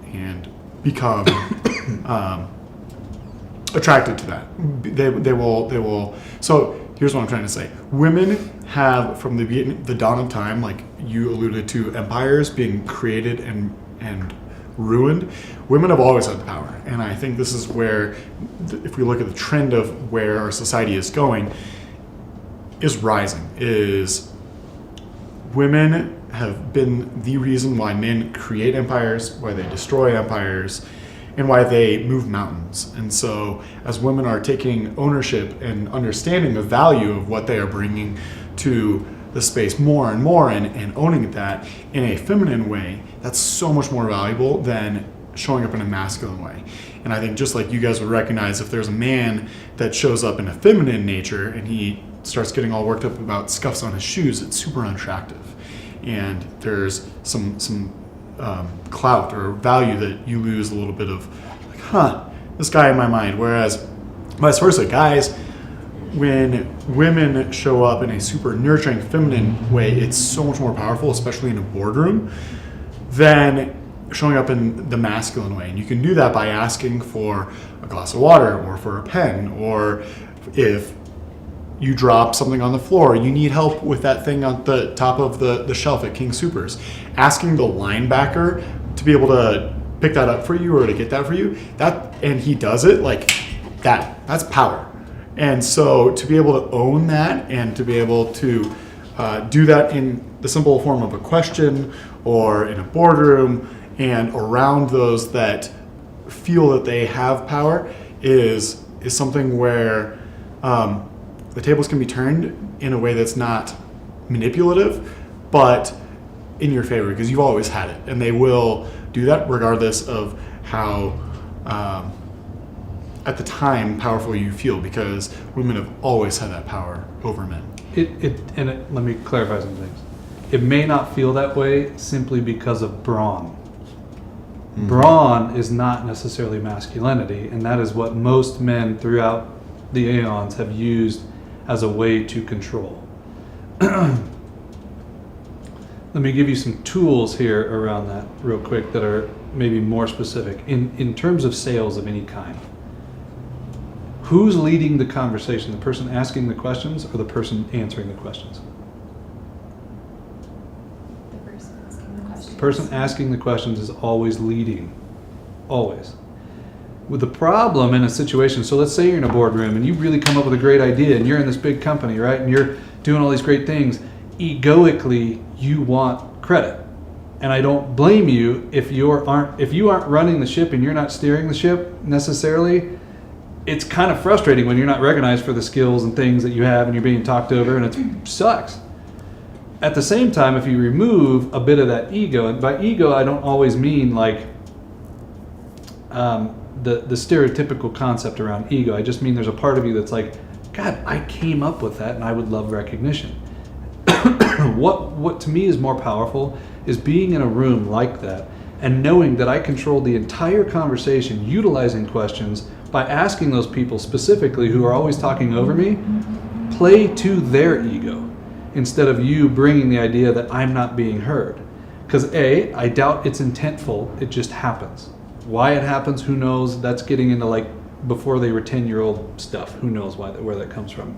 S2: become attracted to that. They will. So here's what I'm trying to say. Women have, from the beginning, the dawn of time, like you alluded to, empires being created and ruined. Women have always had the power. And I think this is where, if we look at the trend of where our society is going, is rising, is women have been the reason why men create empires, why they destroy empires, and why they move mountains. And so as women are taking ownership and understanding the value of what they are bringing to the space more and more and owning that in a feminine way, that's so much more valuable than showing up in a masculine way. And I think just like you guys would recognize, if there's a man that shows up in a feminine nature and he starts getting all worked up about scuffs on his shoes, it's super unattractive. And there's some clout or value that you lose a little bit of, like, this guy in my mind. Whereas vice versa, guys, when women show up in a super nurturing feminine way, it's so much more powerful, especially in a boardroom, than showing up in the masculine way. And you can do that by asking for a glass of water or for a pen, or if you drop something on the floor, you need help with that thing on the top of the shelf at King Soopers. Asking the linebacker to be able to pick that up for you or to get that for you, and he does it, like that's power. And so to be able to own that and to be able to do that in the simple form of a question or in a boardroom and around those that feel that they have power is something where the tables can be turned in a way that's not manipulative, but in your favor, because you've always had it. And they will do that regardless of how, at the time, powerful you feel, because women have always had that power over men.
S1: Let me clarify some things. It may not feel that way simply because of brawn. Mm-hmm. Brawn is not necessarily masculinity, and that is what most men throughout the aeons have used as a way to control. Let me give you some tools here around that real quick that are maybe more specific. In terms of sales of any kind, who's leading the conversation? The person asking the questions or the person answering the questions?
S5: The person asking the questions.
S1: The person asking the questions is always leading. Always. With the problem in a situation, so let's say you're in a boardroom and you really come up with a great idea and you're in this big company, right? And you're doing all these great things. Egoically, you want credit. And I don't blame you if you aren't running the ship and you're not steering the ship necessarily. It's kind of frustrating when you're not recognized for the skills and things that you have and you're being talked over, and it sucks. At the same time, if you remove a bit of that ego, and by ego I don't always mean like the stereotypical concept around ego. I just mean there's a part of you that's like, God, I came up with that and I would love recognition. What to me is more powerful is being in a room like that and knowing that I control the entire conversation, utilizing questions by asking those people specifically who are always talking over me, play to their ego instead of you bringing the idea that I'm not being heard. Because I doubt it's intentful, it just happens. Why it happens, who knows? That's getting into like before they were 10-year-old stuff. Who knows where that comes from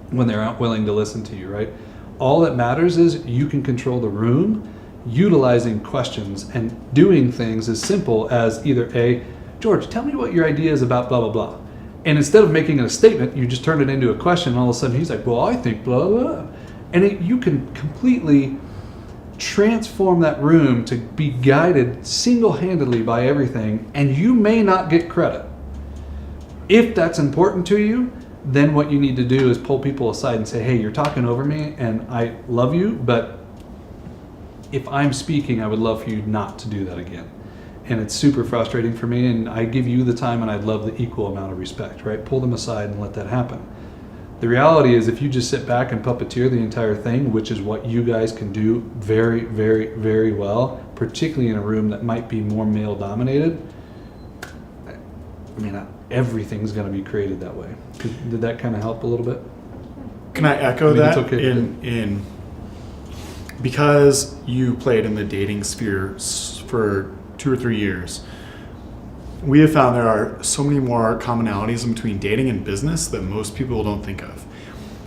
S1: when they're not willing to listen to you, right? All that matters is you can control the room, utilizing questions and doing things as simple as either George, tell me what your idea is about blah, blah, blah. And instead of making it a statement, you just turn it into a question, and all of a sudden he's like, well, I think blah, blah. And you can completely transform that room to be guided single-handedly by everything, and you may not get credit. If that's important to you, then what you need to do is pull people aside and say, hey, you're talking over me, and I love you, but if I'm speaking, I would love for you not to do that again. And it's super frustrating for me, and I give you the time, and I'd love the equal amount of respect, right? Pull them aside and let that happen. The reality is, if you just sit back and puppeteer the entire thing, which is what you guys can do very, very, very well, particularly in a room that might be more male-dominated, I mean, everything's going to be created that way. Did that kind of help a little bit?
S2: Can I echo that?
S1: It's okay.
S2: In because you played in the dating sphere for 2 or 3 years, we have found there are so many more commonalities in between dating and business that most people don't think of.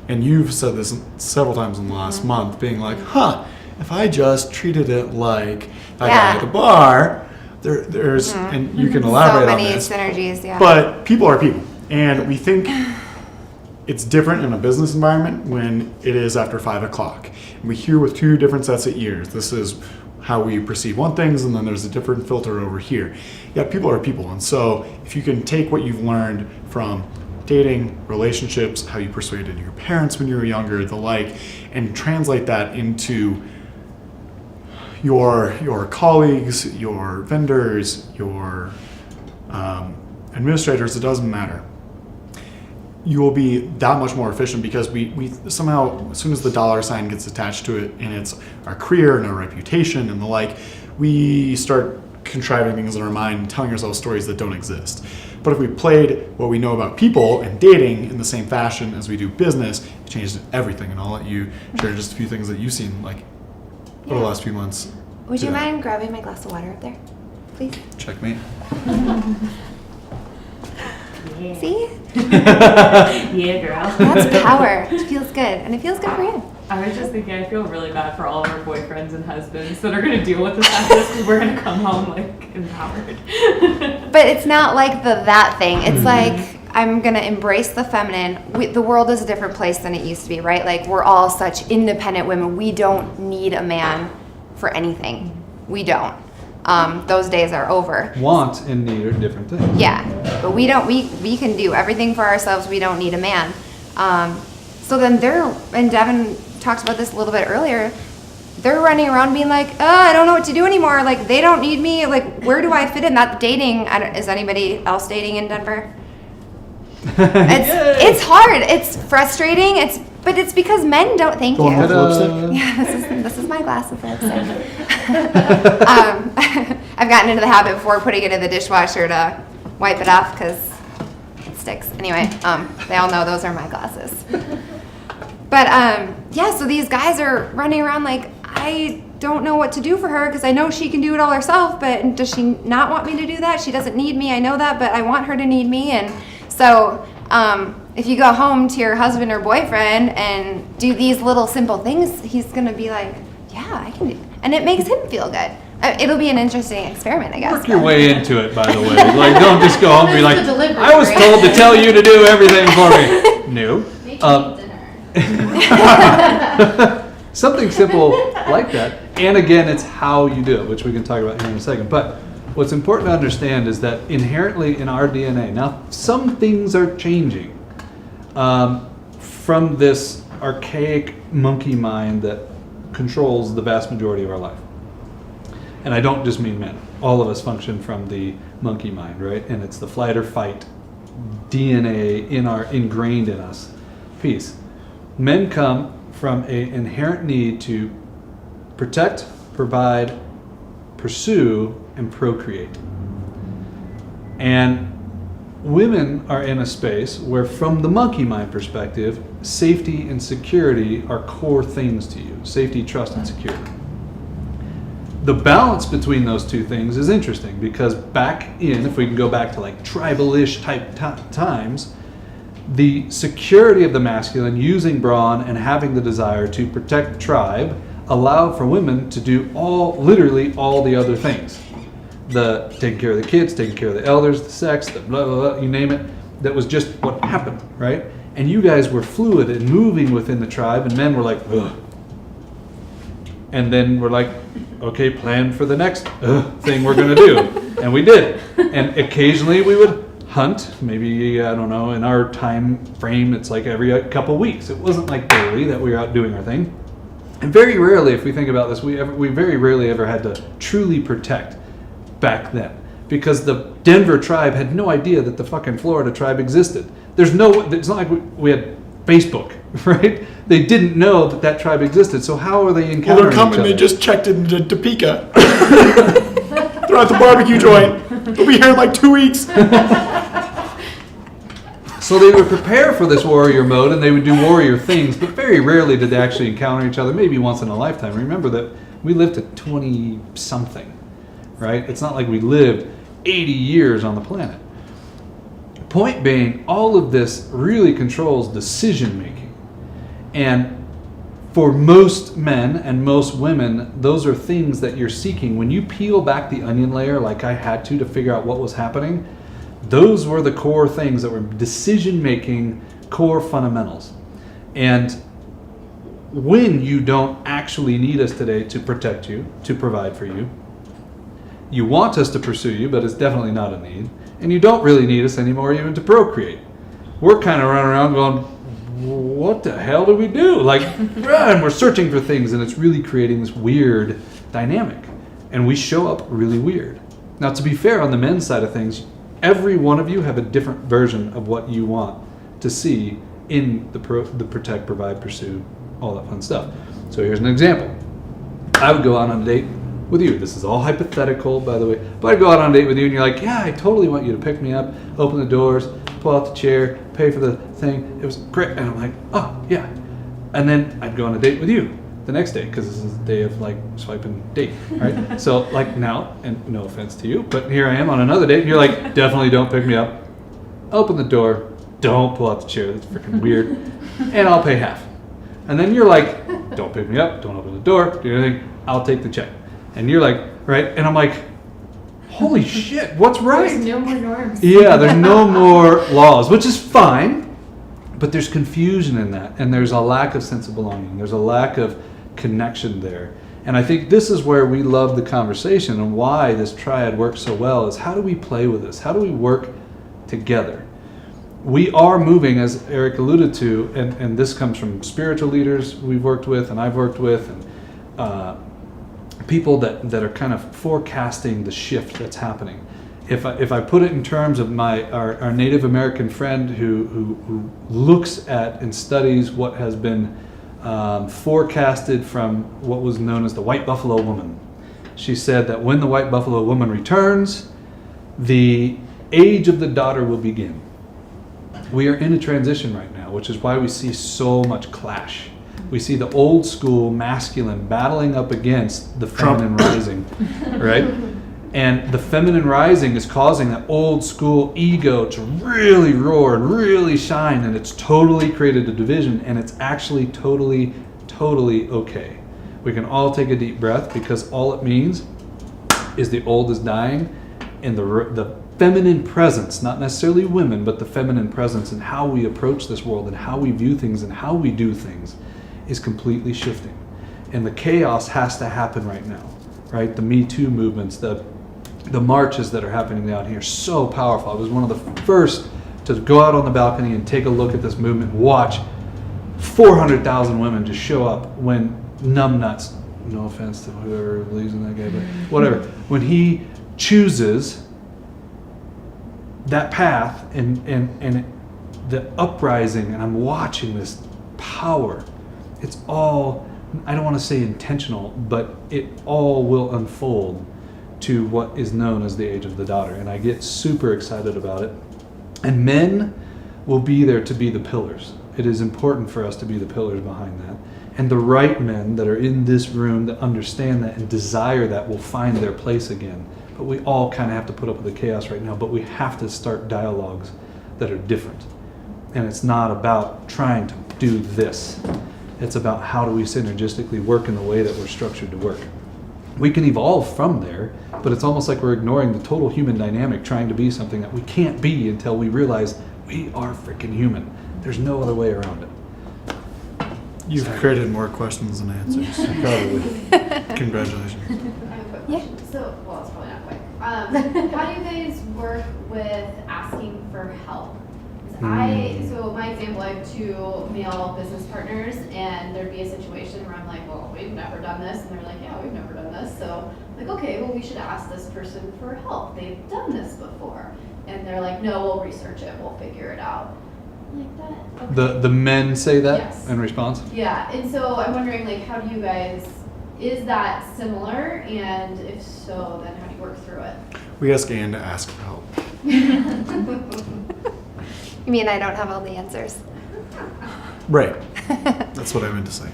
S2: And you've said this several times in the last month, being like, if I just treated it like a guy at the bar, there's, and you can elaborate on this.
S3: So many synergies, yeah.
S2: But people are people. And we think it's different in a business environment when it is after 5 o'clock. And we hear with 2 different sets of ears. This is how we perceive one things, and then there's a different filter over here. Yeah, people are people. And so if you can take what you've learned from dating, relationships, how you persuaded your parents when you were younger, the like, and translate that into your colleagues, your vendors, your administrators, it doesn't matter. You will be that much more efficient because we somehow, as soon as the dollar sign gets attached to it and it's our career and our reputation and the like, we start contriving things in our mind and telling ourselves stories that don't exist. But if we played what we know about people and dating in the same fashion as we do business, it changes everything. And I'll let you share just a few things that you've seen like over the last few months.
S3: Would you mind grabbing my glass of water up there, please?
S1: Checkmate.
S4: Yeah.
S3: See?
S4: Yeah, girl.
S3: That's power. It feels good. And it feels good for you.
S4: I was just thinking, I feel really bad for all of our boyfriends and husbands that are going to deal with this after this because we're going to come home, like, empowered.
S3: But it's not like that thing. It's like, I'm going to embrace the feminine. The world is a different place than it used to be, right? Like, we're all such independent women. We don't need a man for anything. We don't. Those days are over.
S1: Want and need are different things.
S3: Yeah, but we don't. We can do everything for ourselves. We don't need a man. So then and Devin talked about this a little bit earlier. They're running around being like, I don't know what to do anymore. Like, they don't need me. Like, where do I fit in that dating? Is anybody else dating in Denver? It's hard. It's frustrating. But it's because men don't. Thank you. Yeah, this is my glass of lipstick. I've gotten into the habit before putting it in the dishwasher to wipe it off because it sticks. Anyway, they all know those are my glasses. But yeah, so these guys are running around like, I don't know what to do for her because I know she can do it all herself, but does she not want me to do that? She doesn't need me, I know that, but I want her to need me. And so if you go home to your husband or boyfriend and do these little simple things, he's going to be like, yeah, I can do it. And it makes him feel good. It'll be an interesting experiment, I guess.
S1: Work your way into it, by the way. Like, don't just go home and be like,
S6: It's the delivery,
S1: I was
S6: right?
S1: told to tell you to do everything for me. No.
S6: Make me dinner.
S1: Something simple like that. And again, it's how you do it, which we can talk about here in a second. But what's important to understand is that inherently in our DNA, now some things are changing from this archaic monkey mind that controls the vast majority of our life. And I don't just mean men. All of us function from the monkey mind, right? And it's the flight or fight DNA ingrained in us piece. Men come from an inherent need to protect, provide, pursue, and procreate. And women are in a space where, from the monkey mind perspective, safety and security are core things to you. Safety, trust, and security. the balance between those two things is interesting, because if we can go back to like tribal-ish type times, the security of the masculine using brawn and having the desire to protect the tribe allowed for women to do literally all the other things. The taking care of the kids, taking care of the elders, the sex, the blah, blah, blah, you name it. That was just what happened, right? And you guys were fluid and moving within the tribe, and men were like, ugh. And then we're like, okay, plan for the next thing we're going to do. And we did. And occasionally we would hunt, maybe, I don't know, in our time frame, it's like every couple weeks. It wasn't like daily that we were out doing our thing. And very rarely, if we think about this, we very rarely ever had to truly protect back then. Because the Denver tribe had no idea that the fucking Florida tribe existed. It's not like we had Facebook, right? They didn't know that tribe existed. So how are they encountering each other?
S2: Well, they're coming. They just checked into Topeka. They're at the barbecue joint. They'll be here in like 2 weeks.
S1: So they would prepare for this warrior mode, and they would do warrior things, but very rarely did they actually encounter each other, maybe once in a lifetime. Remember that we lived to 20-something, right? It's not like we lived 80 years on the planet. Point being, all of this really controls decision making. And for most men and most women, those are things that you're seeking. When you peel back the onion layer, like I had to figure out what was happening, those were the core things that were decision making, core fundamentals. And when you don't actually need us today to protect you, to provide for you, you want us to pursue you, but it's definitely not a need. And you don't really need us anymore even to procreate. We're kind of running around going, what the hell do we do? Like, and we're searching for things, and it's really creating this weird dynamic. And we show up really weird. Now, to be fair, on the men's side of things, every one of you have a different version of what you want to see in the protect, provide, pursue, all that fun stuff. So here's an example. I would go out on a date with you. This is all hypothetical, by the way. But I'd go out on a date with you, and you're like, yeah, I totally want you to pick me up, open the doors, pull out the chair, pay for the thing. It was great. And I'm like, oh, yeah. And then I'd go on a date with you the next day, because this is the day of like swiping date, right? So like now, and no offense to you, but here I am on another date, and you're like, definitely don't pick me up. Open the door, don't pull out the chair, that's freaking weird, and I'll pay half. And then you're like, don't pick me up, don't open the door, do anything, I'll take the check. And you're like, right? And I'm like, holy shit, what's right?
S5: There's no more norms.
S1: Yeah, there's no more laws, which is fine, but there's confusion in that, and there's a lack of sense of belonging. There's a lack of connection there. And I think this is where we love the conversation, and why this triad works so well is, how do we play with this? How do we work together? We are moving, as Eric alluded to, and this comes from spiritual leaders we've worked with, and I've worked with, and people that are kind of forecasting the shift that's happening. If I put it in terms of our Native American friend who looks at and studies what has been forecasted from what was known as the white buffalo woman. She said that when the white buffalo woman returns, the age of the daughter will begin. We are in a transition right now, which is why we see so much clash. We see the old school masculine battling up against the feminine rising, right? And the feminine rising is causing that old school ego to really roar and really shine, and it's totally created a division, and it's actually totally okay. We can all take a deep breath, because all it means is the old is dying, and the feminine presence, not necessarily women, but the feminine presence and how we approach this world and how we view things and how we do things is completely shifting. And the chaos has to happen right now, right? The Me Too movements, the marches that are happening out here, so powerful. I was one of the first to go out on the balcony and take a look at this movement, watch 400,000 women just show up when numbnuts, no offense to whoever believes in that guy, but whatever, when he chooses that path and the uprising, and I'm watching this power. It's all, I don't want to say intentional, but it all will unfold to what is known as the age of the daughter. And I get super excited about it. And men will be there to be the pillars. It is important for us to be the pillars behind that. And the right men that are in this room that understand that and desire that will find their place again. But we all kind of have to put up with the chaos right now, but we have to start dialogues that are different. And it's not about trying to do this. It's about how do we synergistically work in the way that we're structured to work. We can evolve from there, but it's almost like we're ignoring the total human dynamic trying to be something that we can't be until we realize we are freaking human. There's no other way around it.
S2: You've created more questions than answers.
S1: Probably.
S2: Congratulations.
S6: I have a quick question. So, well, it's probably not quick. How do you guys work with asking for help? 'Cause so my example, I have 2 male business partners, and there'd be a situation where I'm like, well, we've never done this, and they're like, yeah, we've never done this. So, like, okay, well, we should ask this person for help. They've done this before, and they're like, no, we'll research it, we'll figure it out. Like that. Okay.
S1: The men say that
S6: Yes.
S1: in response?
S6: Yeah, and so I'm wondering, like, how do you guys, is that similar? And if so, then how do you work through it?
S2: We ask Anne to ask for help.
S3: You mean I don't have all the answers?
S2: Right. That's what I meant to say.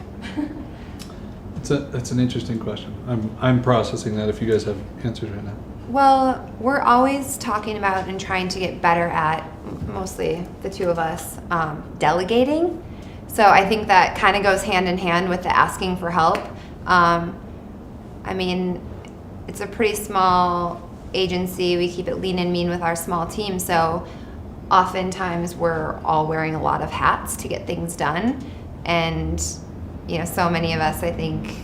S1: It's an interesting question. I'm processing that if you guys have answers right now.
S3: Well, we're always talking about and trying to get better at, mostly the 2 of us, delegating. So I think that kind of goes hand in hand with the asking for help. I mean, it's a pretty small agency. We keep it lean and mean with our small team. So oftentimes we're all wearing a lot of hats to get things done. And, so many of us, I think,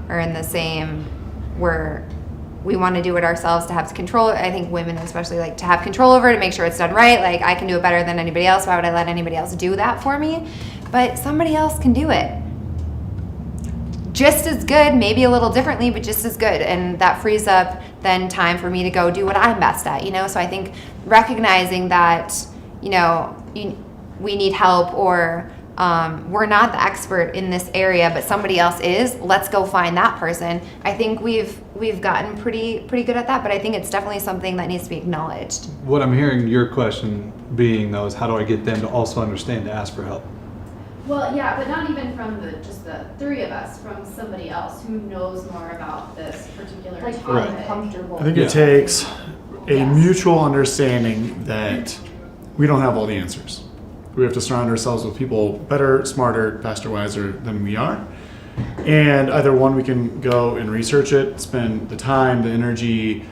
S3: are in the same, we want to do it ourselves to have control. I think women especially like to have control over it, to make sure it's done right. Like, I can do it better than anybody else. Why would I let anybody else do that for me? But somebody else can do it just as good, maybe a little differently, but just as good. And that frees up then time for me to go do what I'm best at, So I think recognizing that, we need help, or we're not the expert in this area, but somebody else is. Let's go find that person. I think we've gotten pretty good at that, but I think it's definitely something that needs to be acknowledged.
S1: What I'm hearing your question being, though, is how do I get them to also understand to ask for help?
S6: Well, yeah, but not even from just the 3 of us, from somebody else who knows more about this particular
S5: Like,
S6: topic.
S5: feeling comfortable.
S2: I think
S1: Yeah.
S2: it takes a
S6: Yes.
S2: mutual understanding that we don't have all the answers. We have to surround ourselves with people better, smarter, faster, wiser than we are. And either one, we can go and research it, spend the time, the energy,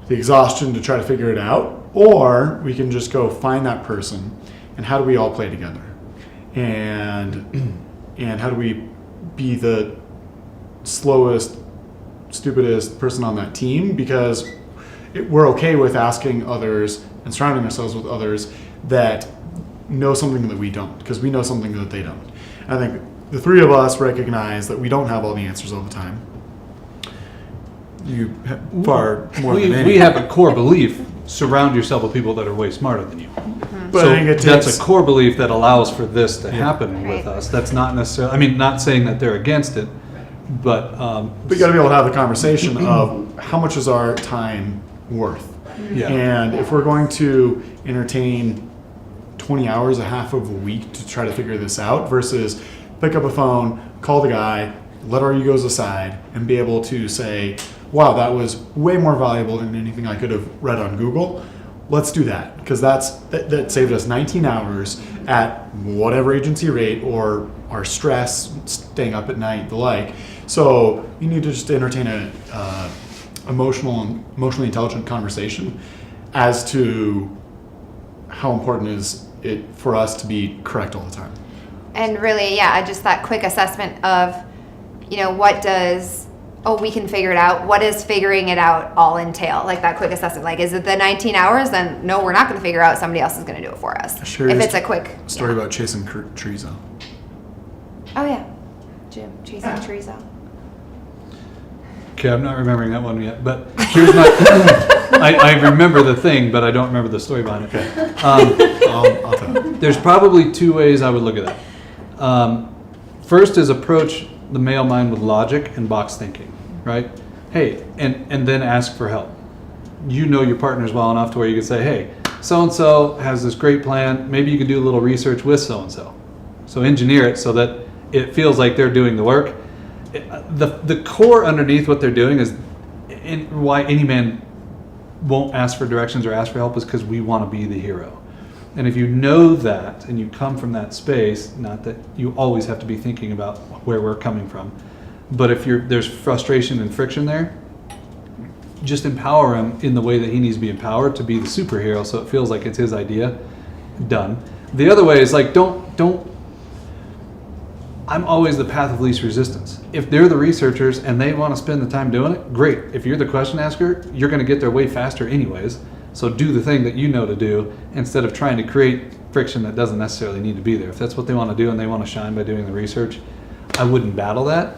S2: the exhaustion to try to figure it out, or we can just go find that person and how do we all play together? And how do we be the slowest, stupidest person on that team? Because we're okay with asking others and surrounding ourselves with others that know something that we don't, because we know something that they don't. And I think the 3 of us recognize that we don't have all the answers all the time. You have far more than any.
S1: We have a core belief: surround yourself with people that are way smarter than you.
S2: But
S1: So
S2: I think it
S1: that's
S2: takes,
S1: a core belief that allows for this to happen
S3: Right.
S1: with us. That's not necessarily, not saying that they're against it, but
S2: we got to be able to have the conversation of how much is our time worth.
S1: yeah.
S2: And if we're going to entertain 20 hours, a half of a week to try to figure this out versus pick up a phone, call the guy, let our egos aside, and be able to say, wow, that was way more valuable than anything I could have read on Google. Let's do that, because that saved us 19 hours at whatever agency rate, or our stress, staying up at night, the like. So you need to just entertain a emotionally intelligent conversation as to how important is it for us to be correct all the time.
S3: And really, yeah, just that quick assessment of, what does, we can figure it out. What does figuring it out all entail? Like that quick assessment. Like, is it the 19 hours? Then no, we're not going to figure it out. Somebody else is going to do it for us.
S2: Sure
S3: If
S2: is.
S3: it's a quick
S2: Story
S3: yeah.
S2: about chasing trees out.
S3: Oh yeah, Jim chasing trees out.
S1: Okay, I'm not remembering that one yet, but here's my. I remember the thing, but I don't remember the story behind it.
S2: I'll tell you.
S1: There's probably 2 ways I would look at that. First is approach the male mind with logic and box thinking, right? Hey, and then ask for help. You know your partners well enough to where you can say, hey, so-and-so has this great plan. Maybe you could do a little research with so-and-so. So engineer it so that it feels like they're doing the work. The core underneath what they're doing is, and why any man won't ask for directions or ask for help, is because we want to be the hero. And if you know that and you come from that space, not that you always have to be thinking about where we're coming from, but if there's frustration and friction there, just empower him in the way that he needs to be empowered to be the superhero, so it feels like it's his idea. Done. The other way is like, don't. I'm always the path of least resistance. If they're the researchers and they want to spend the time doing it, great. If you're the question asker, you're going to get there way faster anyways. So do the thing that you know to do instead of trying to create friction that doesn't necessarily need to be there. If that's what they want to do and they want to shine by doing the research, I wouldn't battle that.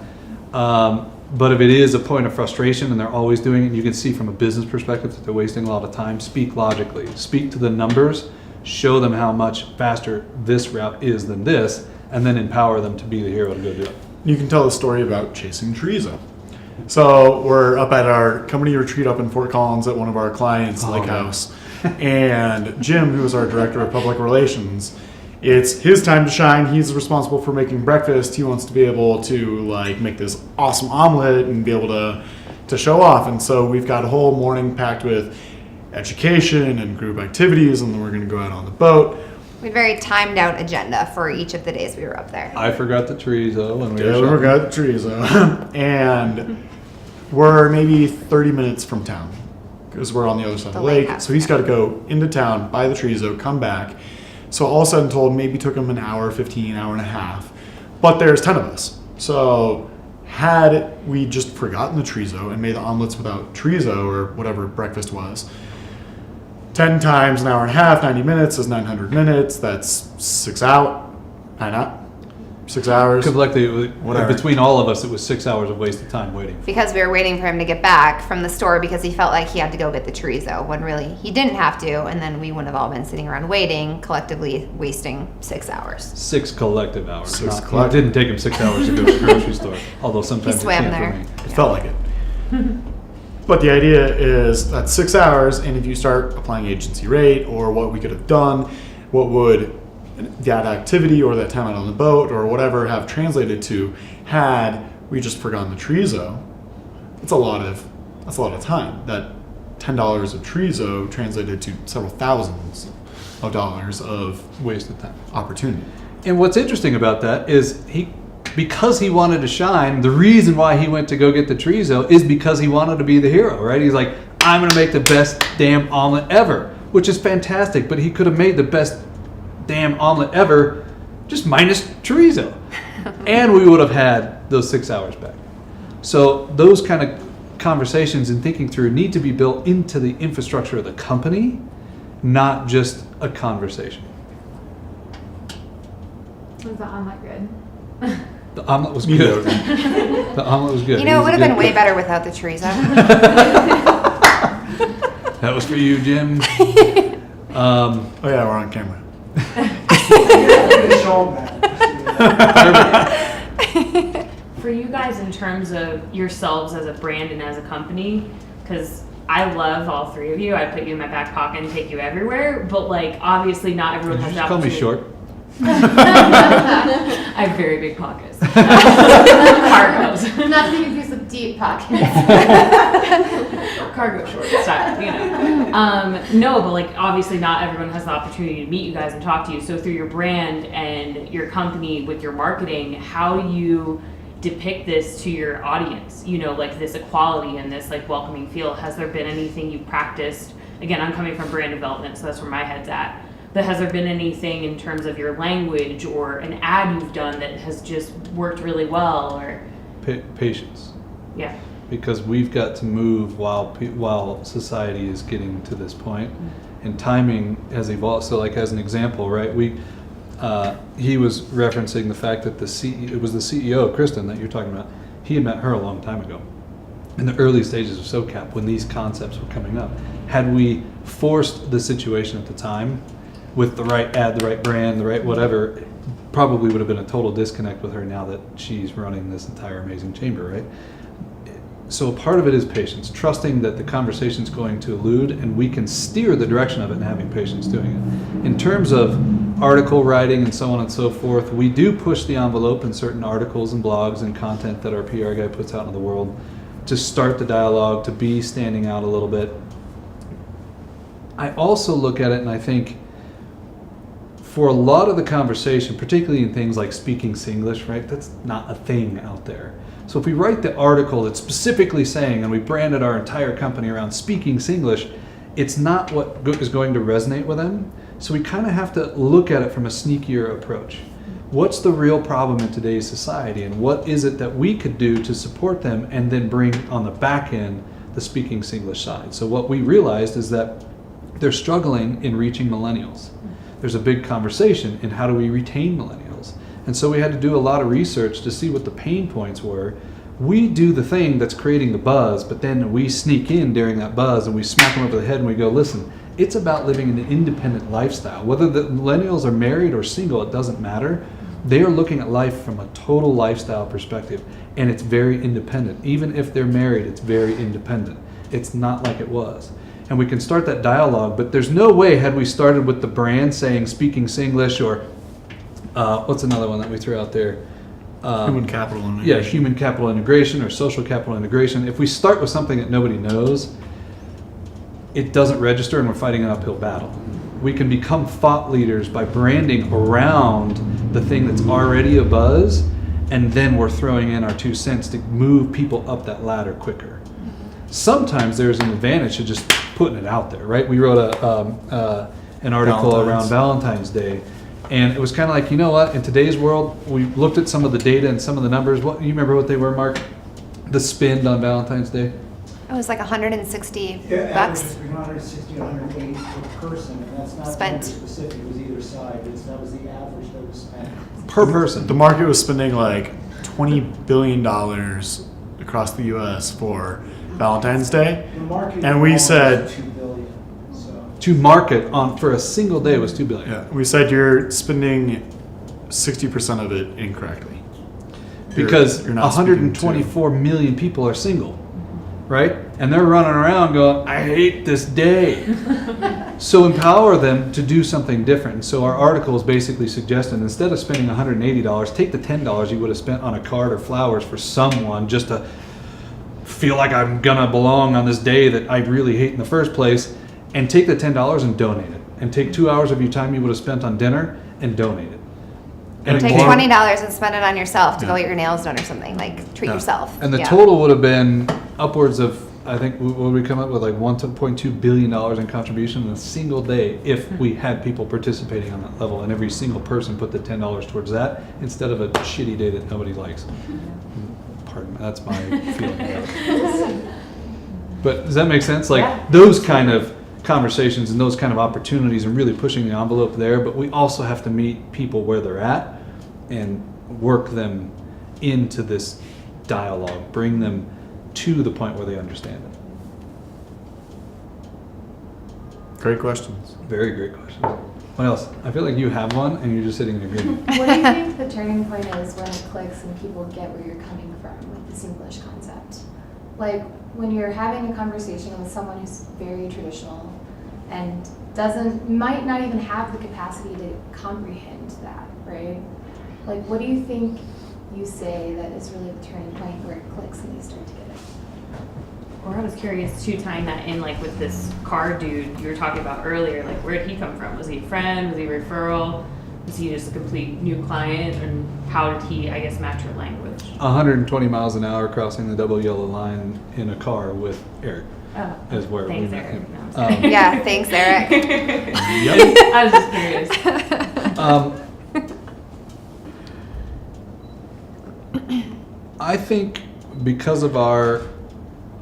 S1: But if it is a point of frustration and they're always doing it, you can see from a business perspective that they're wasting a lot of time. Speak logically. Speak to the numbers. Show them how much faster this route is than this, and then empower them to be the hero to go do it.
S2: You can tell the story about chasing chorizo. So we're up at our company retreat up in Fort Collins at one of our clients' lake house. And Jim, who is our director of public relations, it's his time to shine. He's responsible for making breakfast. He wants to be able to like make this awesome omelet and be able to show off. And so we've got a whole morning packed with education and group activities, and then we're going to go out on the boat.
S3: We had a very timed out agenda for each of the days we were up there.
S1: I forgot the chorizo when we
S2: Yeah,
S1: were
S2: we got chorizo. And we're maybe 30 minutes from town because we're on the other side of the lake.
S3: house,
S2: So he's got to go into town, buy the chorizo, come back. So all said and told, maybe took him an hour, 15, hour and a half. But there's 10 of us. So had we just forgotten the chorizo and made the omelets without chorizo or whatever breakfast was, 10 times an hour and a half, 90 minutes is 900 minutes. That's 6 out. 6 hours.
S1: collectively,
S2: Whatever.
S1: between all of us, it was 6 hours of wasted time waiting.
S3: Because we were waiting for him to get back from the store because he felt like he had to go get the chorizo when really he didn't have to, and then we wouldn't have all been sitting around waiting, collectively wasting 6 hours.
S1: 6 collective hours.
S2: Six
S1: It
S2: collective.
S1: didn't take him 6 hours to go to the grocery store, although sometimes
S3: swam
S1: it can
S3: there.
S1: for me.
S2: It felt like it. But the idea is that's 6 hours, and if you start applying agency rate or what we could have done, what would that activity or that time out on the boat or whatever have translated to had we just forgotten the chorizo, that's a lot of time. That $10 of chorizo translated to several thousands of dollars of
S1: Wasted time.
S2: opportunity.
S1: And what's interesting about that is because he wanted to shine, the reason why he went to go get the chorizo is because he wanted to be the hero, right? He's like, I'm going to make the best damn omelet ever, which is fantastic, but he could have made the best damn omelet ever just minus chorizo. And we would have had those 6 hours back. So those kind of conversations and thinking through need to be built into the infrastructure of the company, not just a conversation.
S5: Was the omelet good?
S1: The omelet was good. The omelet was good.
S3: You know, it would have been way
S1: better.
S3: better without the chorizo.
S1: That was for you, Jim.
S2: Oh yeah, we're on camera.
S4: For you guys, in terms of yourselves as a brand and as a company, because I love all three of you. I put you in my back pocket and take you everywhere. But like, obviously, not everyone
S1: Did
S4: has
S1: you
S4: the
S1: just call me
S4: opportunity.
S1: short?
S4: I have very big pockets. Cargos.
S6: Not to be confused with deep pockets.
S4: Cargo short style, you know. No, but like obviously not everyone has the opportunity to meet you guys and talk to you. So through your brand and your company with your marketing, how do you depict this to your audience? You know, like this equality and this like welcoming feel. Has there been anything you've practiced? Again, I'm coming from brand development, so that's where my head's at. But has there been anything in terms of your language or an ad you've done that has just worked really well? Or
S1: Patience.
S4: yeah.
S1: Because we've got to move while society is getting to this point, and timing has evolved. So, like as an example, right? He was referencing the fact that it was the CEO of Kristen that you're talking about. He had met her a long time ago, in the early stages of SoCap when these concepts were coming up. Had we forced the situation at the time with the right ad, the right brand, the right whatever, it probably would have been a total disconnect with her now that she's running this entire amazing chamber, right? So a part of it is patience, trusting that the conversation's going to elude and we can steer the direction of it and having patience doing it. In terms of article writing and so on and so forth. We do push the envelope in certain articles and blogs and content that our PR guy puts out into the world to start the dialogue, to be standing out a little bit. I also look at it and I think for a lot of the conversation, particularly in things like speaking Singlish, right, that's not a thing out there. So if we write the article that's specifically saying, and we branded our entire company around speaking Singlish, it's not what is going to resonate with them. So we kind of have to look at it from a sneakier approach. What's the real problem in today's society, and what is it that we could do to support them, and then bring on the back end the speaking Singlish side. So what we realized is that they're struggling in reaching millennials. There's a big conversation in how do we retain millennials. And so we had to do a lot of research to see what the pain points were. We do the thing that's creating the buzz, but then we sneak in during that buzz and we smack them over the head and we go, listen, it's about living an independent lifestyle. Whether the millennials are married or single, it doesn't matter. They are looking at life from a total lifestyle perspective, and it's very independent. Even if they're married, it's very independent. It's not like it was. And we can start that dialogue, but there's no way had we started with the brand saying speaking Singlish or what's another one that we threw out there?
S2: Human capital integration.
S1: Yeah, human capital integration or social capital integration. If we start with something that nobody knows, it doesn't register and we're fighting an uphill battle. We can become thought leaders by branding around the thing that's already a buzz, and then we're throwing in our 2 cents to move people up that ladder quicker. Sometimes there's an advantage to just putting it out there, right? We wrote an article around Valentine's Day, and it was kind of like, you know what, in today's world, we looked at some of the data and some of the numbers. What, you remember what they were, Mark? The spend on Valentine's Day?
S3: It was like 160
S7: Yeah,
S3: bucks.
S7: average between 160 and 180 per person, and that's not
S3: Spent.
S7: gender specific, it was either side, that was the average that was spent.
S1: Per person.
S2: The market was spending like $20 billion across the U.S. for Valentine's Day.
S7: The market
S2: And we
S7: overall
S2: said-
S7: was 2 billion, so.
S1: To market on for a single day was $2 billion.
S2: Yeah, we said you're spending 60% of it incorrectly.
S1: Because
S2: You're not speaking to-
S1: 124 million people are single, right? And they're running around going, I hate this day. So empower them to do something different. So our article is basically suggesting instead of spending $180, take the $10 you would have spent on a card or flowers for someone just to feel like I'm gonna belong on this day that I really hate in the first place, and take the $10 and donate it. And take 2 hours of your time you would have spent on dinner and donate it. And
S3: Take
S1: again-
S3: $20 and spend it on yourself to go
S2: Yeah.
S3: get your nails done or something. Like treat
S2: Yeah.
S3: yourself.
S1: And the
S3: Yeah.
S1: total would have been upwards of, I think, what would we come up with, like $1.2 billion in contribution in a single day if we had people participating on that level, and every single person put the $10 towards that instead of a shitty day that nobody likes. Pardon me, that's my feeling about it. But does that make sense? Like
S4: Yeah.
S1: those kind of conversations and those kind of opportunities and really pushing the envelope there, but we also have to meet people where they're at and work them into this dialogue, bring them to the point where they understand it.
S2: Great questions.
S1: Very great question. What else? I feel like you have one and you're just sitting in agreement.
S8: What do you think the turning point is when it clicks and people get where you're coming from with this English concept? Like when you're having a conversation with someone who's very traditional and might not even have the capacity to comprehend that, right? Like what do you think you say that is really the turning point where it clicks and they start to get it?
S4: Or I was curious too, tying that in like with this car dude you were talking about earlier, like where did he come from? Was he a friend? Was he a referral? Was he just a complete new client? And how did he, I guess, match your language?
S1: 120 miles an hour crossing the double yellow line in a car with Eric
S4: Oh,
S1: is where
S4: thanks,
S1: we met
S4: Eric.
S1: him.
S4: No, I'm sorry.
S3: Yeah, thanks, Eric.
S4: I was just curious.
S1: I think because of our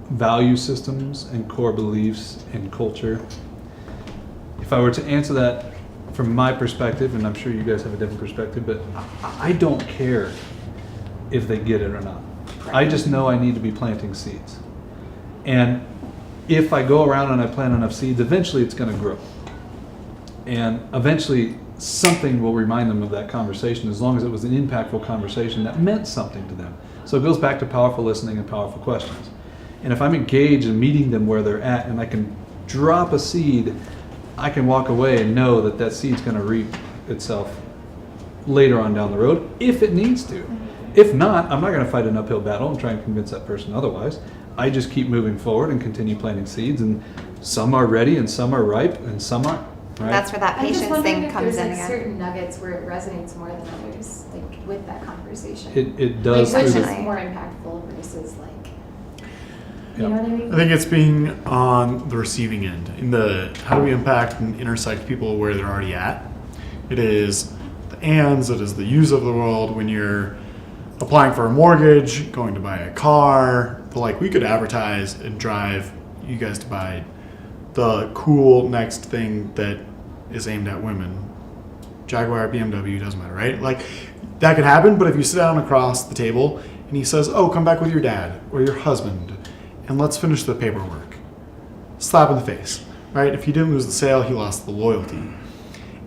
S1: value systems and core beliefs and culture, if I were to answer that from my perspective, and I'm sure you guys have a different perspective, but I don't care if they get it or not. I just know I need to be planting seeds. And if I go around and I plant enough seeds, eventually it's going to grow. And eventually something will remind them of that conversation, as long as it was an impactful conversation that meant something to them. So it goes back to powerful listening and powerful questions. And if I'm engaged in meeting them where they're at and I can drop a seed, I can walk away and know that that seed's going to reap itself later on down the road if it needs to. If not, I'm not going to fight an uphill battle and try and convince that person otherwise. I just keep moving forward and continue planting seeds, and some are ready and some are ripe and some aren't. Right?
S3: That's where that
S8: I'm just
S3: patience
S8: wondering
S3: thing
S8: if
S3: comes
S8: there's
S3: in
S8: like
S3: again.
S8: certain nuggets where it resonates more than others, like with that conversation.
S1: It does.
S8: Like, which
S1: through
S8: is
S1: the-
S3: Definitely.
S8: more impactful versus like, you
S1: Yep.
S8: know what I mean?
S2: I think it's being on the receiving end. In the how do we impact and intersect people where they're already at? It is the ands, it is the yous of the world when you're applying for a mortgage, going to buy a car. Like, we could advertise and drive you guys to buy the cool next thing that is aimed at women. Jaguar, BMW, doesn't matter, right? Like, that could happen, but if you sit down across the table and he says, oh, come back with your dad or your husband and let's finish the paperwork. Slap in the face, right? If he didn't lose the sale, he lost the loyalty.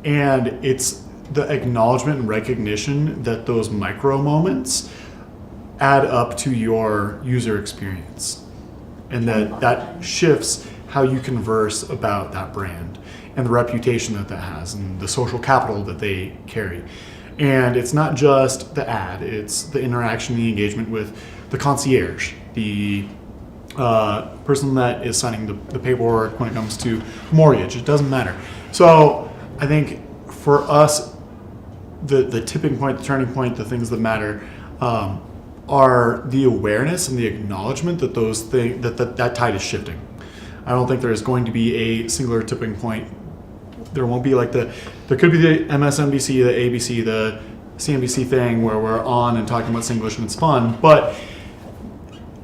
S2: And it's the acknowledgement and recognition that those micro moments add up to your user experience. And that shifts how you converse about that brand and the reputation that has and the social capital that they carry. And it's not just the ad, it's the interaction, the engagement with the concierge, the person that is signing the paperwork when it comes to mortgage. It doesn't matter. So I think for us, the tipping point, the turning point, the things that matter are the awareness and the acknowledgement that those things that tide is shifting. I don't think there is going to be a singular tipping point. There won't be like there could be the MSNBC, the ABC, the CNBC thing where we're on and talking about Singlish and it's fun, but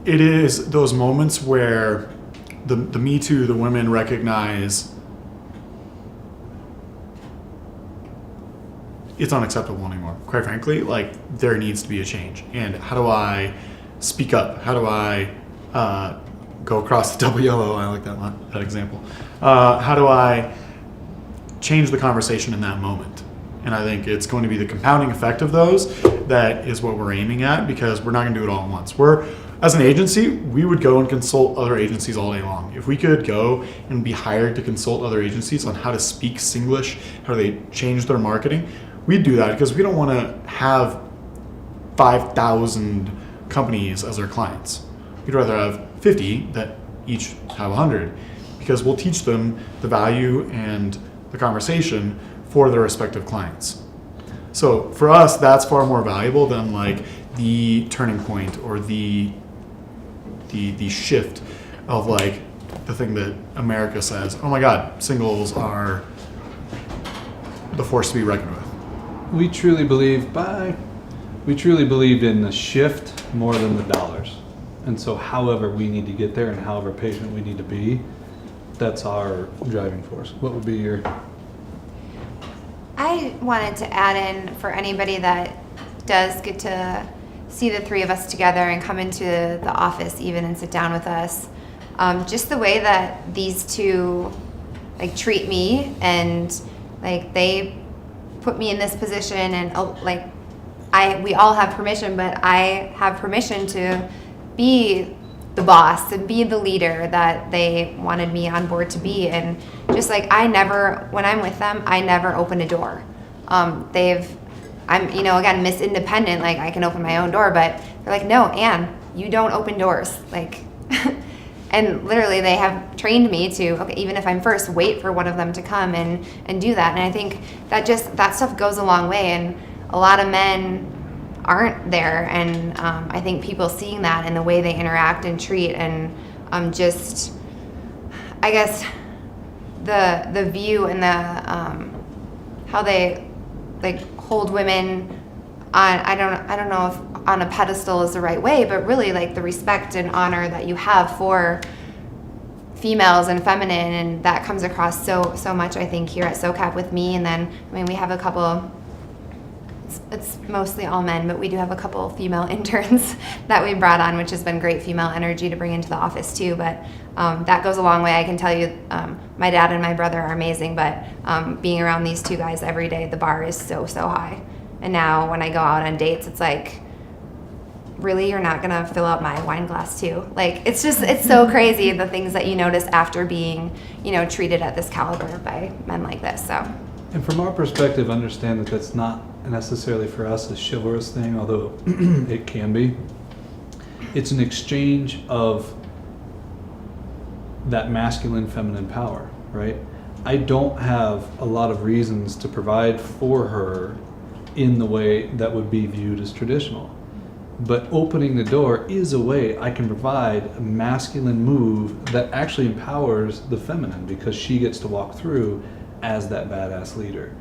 S2: it is those moments where the Me Too, the women recognize it's unacceptable anymore. Quite frankly, like, there needs to be a change. And how do I speak up? How do I go across the double yellow? I like that example. How do I change the conversation in that moment? And I think it's going to be the compounding effect of those that is what we're aiming at, because we're not going to do it all at once. As an agency, we would go and consult other agencies all day long. If we could go and be hired to consult other agencies on how to speak Singlish, how do they change their marketing, we'd do that, because we don't want to have 5,000 companies as our clients. We'd rather have 50 that each have 100, because we'll teach them the value and the conversation for their respective clients. So for us, that's far more valuable than like the turning point or the shift of like the thing that America says, oh my God, singles are the force to be reckoned with.
S1: We truly believe in the shift more than the dollars. And so however we need to get there and however patient we need to be, that's our driving force. What would be your...
S3: I wanted to add in for anybody that does get to see the three of us together and come into the office even and sit down with us, just the way that these two like treat me, and like they put me in this position, and we all have permission, but I have permission to be the boss and be the leader that they wanted me on board to be. And just like when I'm with them, I never open a door. I'm again, Miss Independent, like I can open my own door, but they're like, no, Anne, you don't open doors. Like, and literally they have trained me to, okay, even if I'm first, wait for one of them to come and do that. And I think that stuff goes a long way, and a lot of men aren't there. And I think people seeing that in the way they interact and treat, and just, I guess, the view and the how they like hold women on, I don't know if on a pedestal is the right way, but really like the respect and honor that you have for females and feminine, and that comes across so much, I think, here at SoCap with me. And then, I mean, we have a couple, it's mostly all men, but we do have a couple female interns that we brought on, which has been great female energy to bring into the office too. But that goes a long way. I can tell you, my dad and my brother are amazing, but being around these two guys every day, the bar is so high. And now when I go out on dates, it's like, really, you're not gonna fill up my wine glass too? Like, it's so crazy, the things that you notice after being, treated at this caliber by men like this. So
S1: And from our perspective, understand that that's not necessarily for us a chivalrous thing, although it can be. It's an exchange of that masculine, feminine power, right? I don't have a lot of reasons to provide for her in the way that would be viewed as traditional. But opening the door is a way I can provide a masculine move that actually empowers the feminine, because she gets to walk through as that badass leader.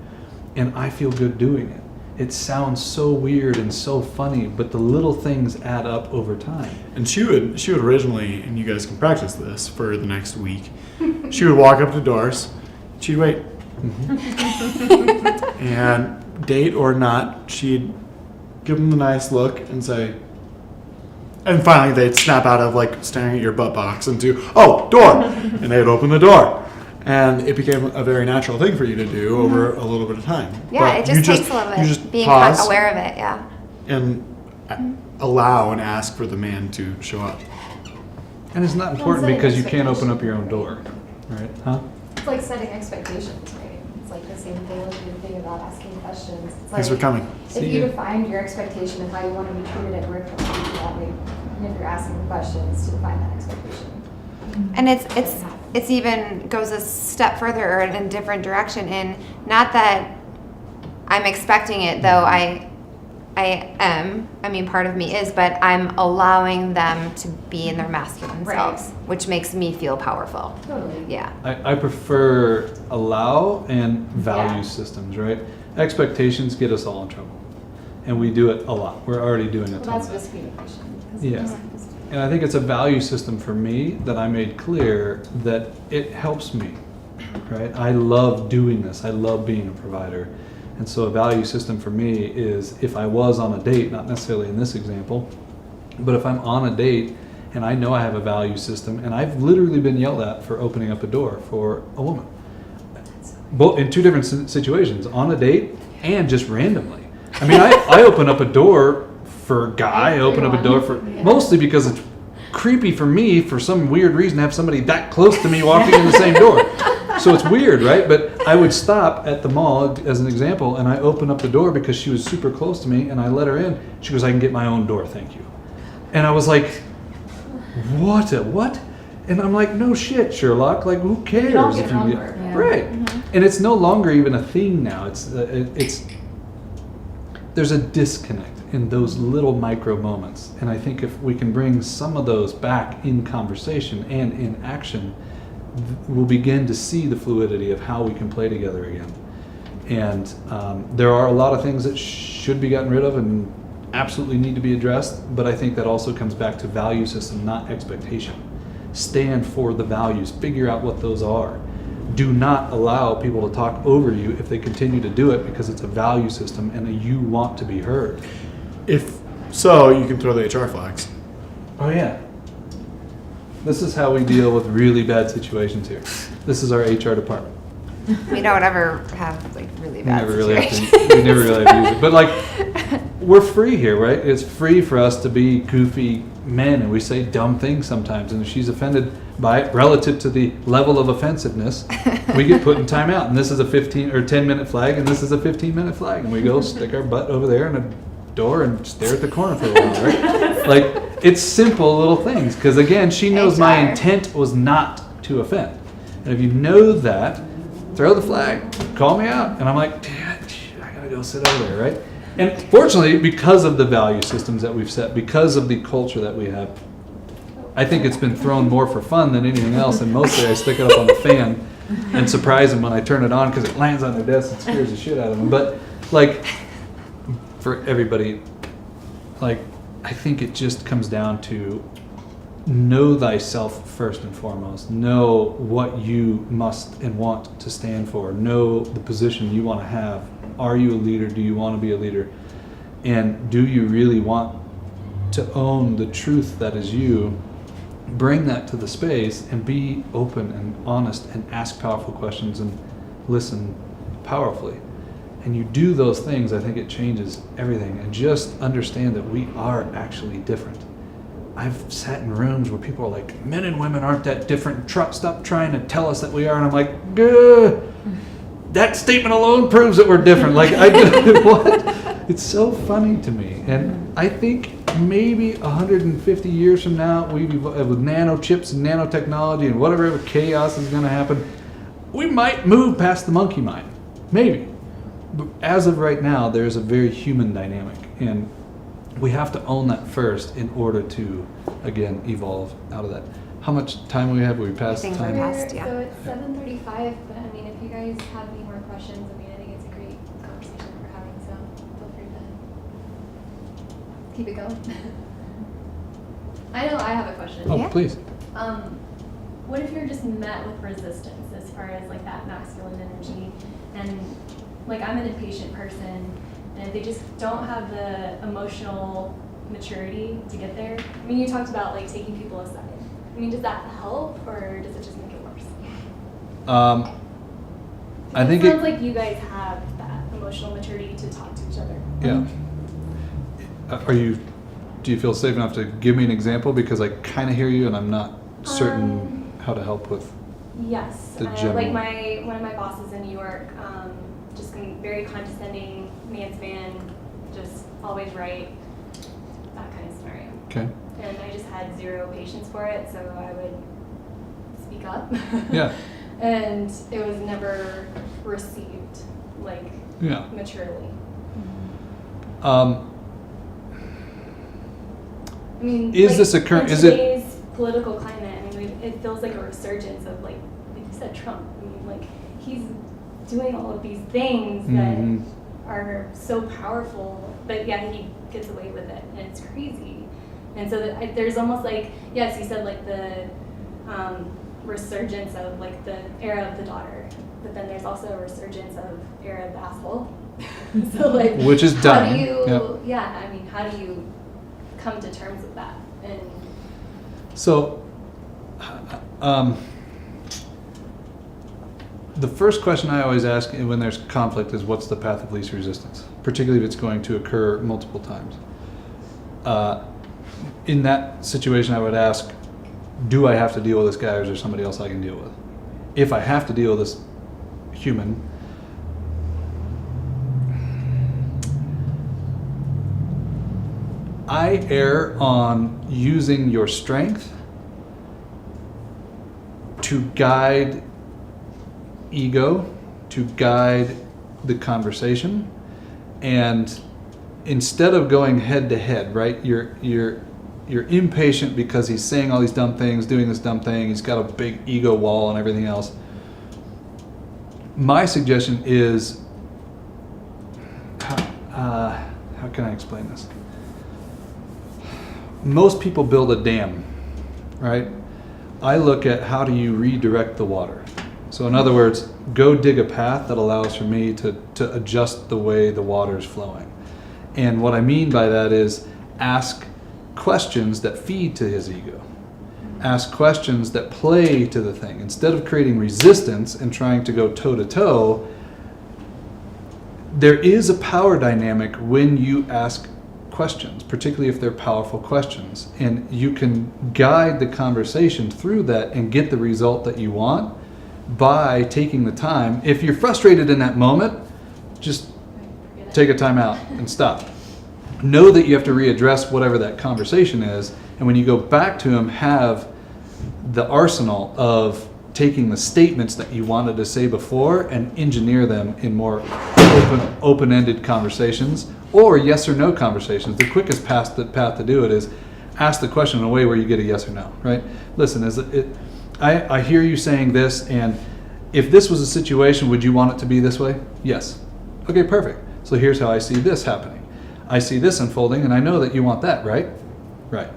S1: And I feel good doing it. It sounds so weird and so funny, but the little things add up over time.
S2: And she would originally, and you guys can practice this for the next week, she would walk up to doors, she'd wait. And date or not, she'd give them the nice look and say, and finally they'd snap out of like staring at your butt box into, oh, door! And they'd open the door. And it became a very natural thing for you to do over a little bit of time.
S3: Yeah,
S2: But
S3: it just
S2: you
S3: takes a little bit.
S2: You just
S3: Being
S2: pause
S3: aware of it, yeah.
S2: and allow and ask for the man to show up.
S1: And it's not important
S8: setting
S1: because you can't open
S8: expectations.
S1: up your own door, right? Huh?
S8: It's like setting expectations, right? It's like the same thing with the thing about asking questions. It's
S2: Thanks
S8: like,
S2: for coming.
S8: If
S1: See
S8: you
S1: ya.
S8: define your expectation of how you want to be treated at work, you'll treat you that way. And if you're asking questions to define that expectation.
S3: And it's even goes a step further or in a different direction. In not that I'm expecting it, though I am. I mean, part of me is, but I'm allowing them to be in their masculine
S8: Right.
S3: selves, which makes me feel powerful.
S8: Totally.
S3: Yeah.
S1: I prefer allow and value
S8: Yeah.
S1: systems, right? Expectations get us all in trouble. And we do it a lot. We're already doing a
S8: Well,
S1: ton
S8: that's
S1: of that.
S8: miscommunication.
S1: Yeah. And I think it's a value system for me that I made clear that it helps me, right? I love doing this. I love being a provider. And so a value system for me is if I was on a date, not necessarily in this example, but if I'm on a date and I know I have a value system, and I've literally been yelled at for opening up a door for a woman. Both in two different situations, on a date and just randomly. I mean, I open up a door for a guy, I open up a door for, mostly because it's creepy for me for some weird reason to have somebody that close to me walking in the same door. So it's weird, right? But I would stop at the mall, as an example, and I open up the door because she was super close to me, and I let her in. She goes, I can get my own door, thank you. And I was like, what? And I'm like, no shit, Sherlock. Like, who cares
S8: all get
S1: if
S8: your
S1: you
S8: own
S1: get
S8: door. Yeah.
S1: right? And it's no longer even a thing now. It's there's a disconnect in those little micro moments, and I think if we can bring some of those back in conversation and in action, we'll begin to see the fluidity of how we can play together again. And there are a lot of things that should be gotten rid of and absolutely need to be addressed, but I think that also comes back to value system, not expectation. Stand for the values, figure out what those are. Do not allow people to talk over you if they continue to do it because it's a value system and you want to be heard.
S2: If so, you can throw the HR flags.
S1: Oh yeah. This is how we deal with really bad situations here. This is our HR department.
S3: We don't ever have like really
S1: We
S3: bad
S1: never really
S3: situations.
S1: have to, we never really have to use it. But like, we're free here, right? It's free for us to be goofy men, and we say dumb things sometimes. And if she's offended by it relative to the level of offensiveness, we get put in timeout. And this is a 15 or 10-minute flag, and this is a 15-minute flag, and we go stick our butt over there in a door and stare at the corner for a while, right? Like, it's simple little things. Because again, she knows my
S3: HR.
S1: intent was not to offend. And if you know that, throw the flag, call me out. And I'm like, damn it, I gotta go sit over there, right? And fortunately, because of the value systems that we've set, because of the culture that we have, I think it's been thrown more for fun than anything else. And mostly I stick it up on the fan and surprise them when I turn it on because it lands on their desk and scares the shit out of them. But like, for everybody, like, I think it just comes down to know thyself first and foremost. Know what you must and want to stand for. Know the position you want to have. Are you a leader? Do you want to be a leader? And do you really want to own the truth that is you? Bring that to the space and be open and honest and ask powerful questions and listen powerfully. And you do those things, I think it changes everything. And just understand that we are actually different. I've sat in rooms where people are like, men and women aren't that different. Stop trying to tell us that we are. And I'm like, gah. that statement alone proves that we're different. Like, what? It's so funny to me. And I think maybe 150 years from now, with nanochips and nanotechnology and whatever chaos is going to happen, we might move past the monkey mind. Maybe. But as of right now, there's a very human dynamic. And we have to own that first in order to, again, evolve out of that. How much time we have? We passed
S3: I think
S1: time?
S3: we're past, yeah.
S9: So it's 7:35, but I mean, if you guys have any more questions, I mean, I think it's a great conversation we're having, so feel free to keep it going. I know I have a question.
S1: Oh,
S3: Yeah.
S1: please.
S9: What if you're just met with resistance as far as like that masculine energy, and like I'm an impatient person, and if they just don't have the emotional maturity to get there? I mean, you talked about like taking people aside. I mean, does that help, or does it just make it worse?
S1: I think
S9: it sounds like you guys have that emotional maturity to talk to each other.
S1: Yeah. Do you feel safe enough to give me an example? Because I kind of hear you and I'm not certain how to help with
S9: Yes.
S1: the
S9: Like
S1: general.
S9: one of my bosses in New York, just very condescending, man's man, just always right, that kind of scenario.
S1: Okay.
S9: And I just had zero patience for it, so I would speak up.
S1: Yeah.
S9: And it was never received, like,
S1: Yeah.
S9: maturely.
S1: Um,
S9: I mean,
S1: Is
S9: like,
S1: this a current-
S9: in
S1: is it-
S9: today's political climate, I mean, it feels like a resurgence of, like you said, Trump. I mean, like, he's doing all of these things
S1: Mhm.
S9: that are so powerful, but yet he gets away with it, and it's crazy. And so there's almost like, yes, you said like the resurgence of like the era of the daughter, but then there's also a resurgence of era of the asshole. So like,
S1: Which is
S9: how
S1: done.
S9: do you?
S1: Yep.
S9: Yeah, I mean, how do you come to terms with that? And
S1: So, the first question I always ask when there's conflict is, what's the path of least resistance? Particularly if it's going to occur multiple times. In that situation, I would ask, do I have to deal with this guy, or is there somebody else I can deal with? If I have to deal with this human, I err on using your strength to guide ego, to guide the conversation, and instead of going head to head, right? You're impatient because he's saying all these dumb things, doing this dumb thing. He's got a big ego wall and everything else. My suggestion is, how can I explain this? Most people build a dam, right? I look at how do you redirect the water. So in other words, go dig a path that allows for me to adjust the way the water is flowing. And what I mean by that is ask questions that feed to his ego. Ask questions that play to the thing. Instead of creating resistance and trying to go toe to toe, there is a power dynamic when you ask questions, particularly if they're powerful questions. And you can guide the conversation through that and get the result that you want by taking the time. If you're frustrated in that moment, just take a time out and stop. Know that you have to readdress whatever that conversation is, and when you go back to him, have the arsenal of taking the statements that you wanted to say before and engineer them in more open-ended conversations or yes or no conversations. The quickest path to do it is ask the question in a way where you get a yes or no, right? Listen, I hear you saying this, and if this was a situation, would you want it to be this way? Yes. Okay, perfect. So here's how I see this happening. I see this unfolding, and I know that you want that, right? Right.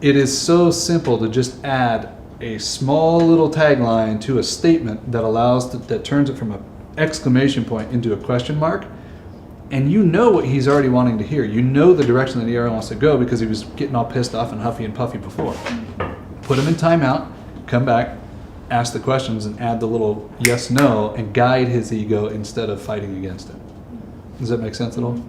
S1: It is so simple to just add a small little tagline to a statement that that turns it from an exclamation point into a question mark, and you know what he's already wanting to hear. You know the direction that he already wants to go because he was getting all pissed off and huffy and puffy before. Put him in timeout, come back, ask the questions, and add the little yes, no, and guide his ego instead of fighting against it. Does that make sense at all?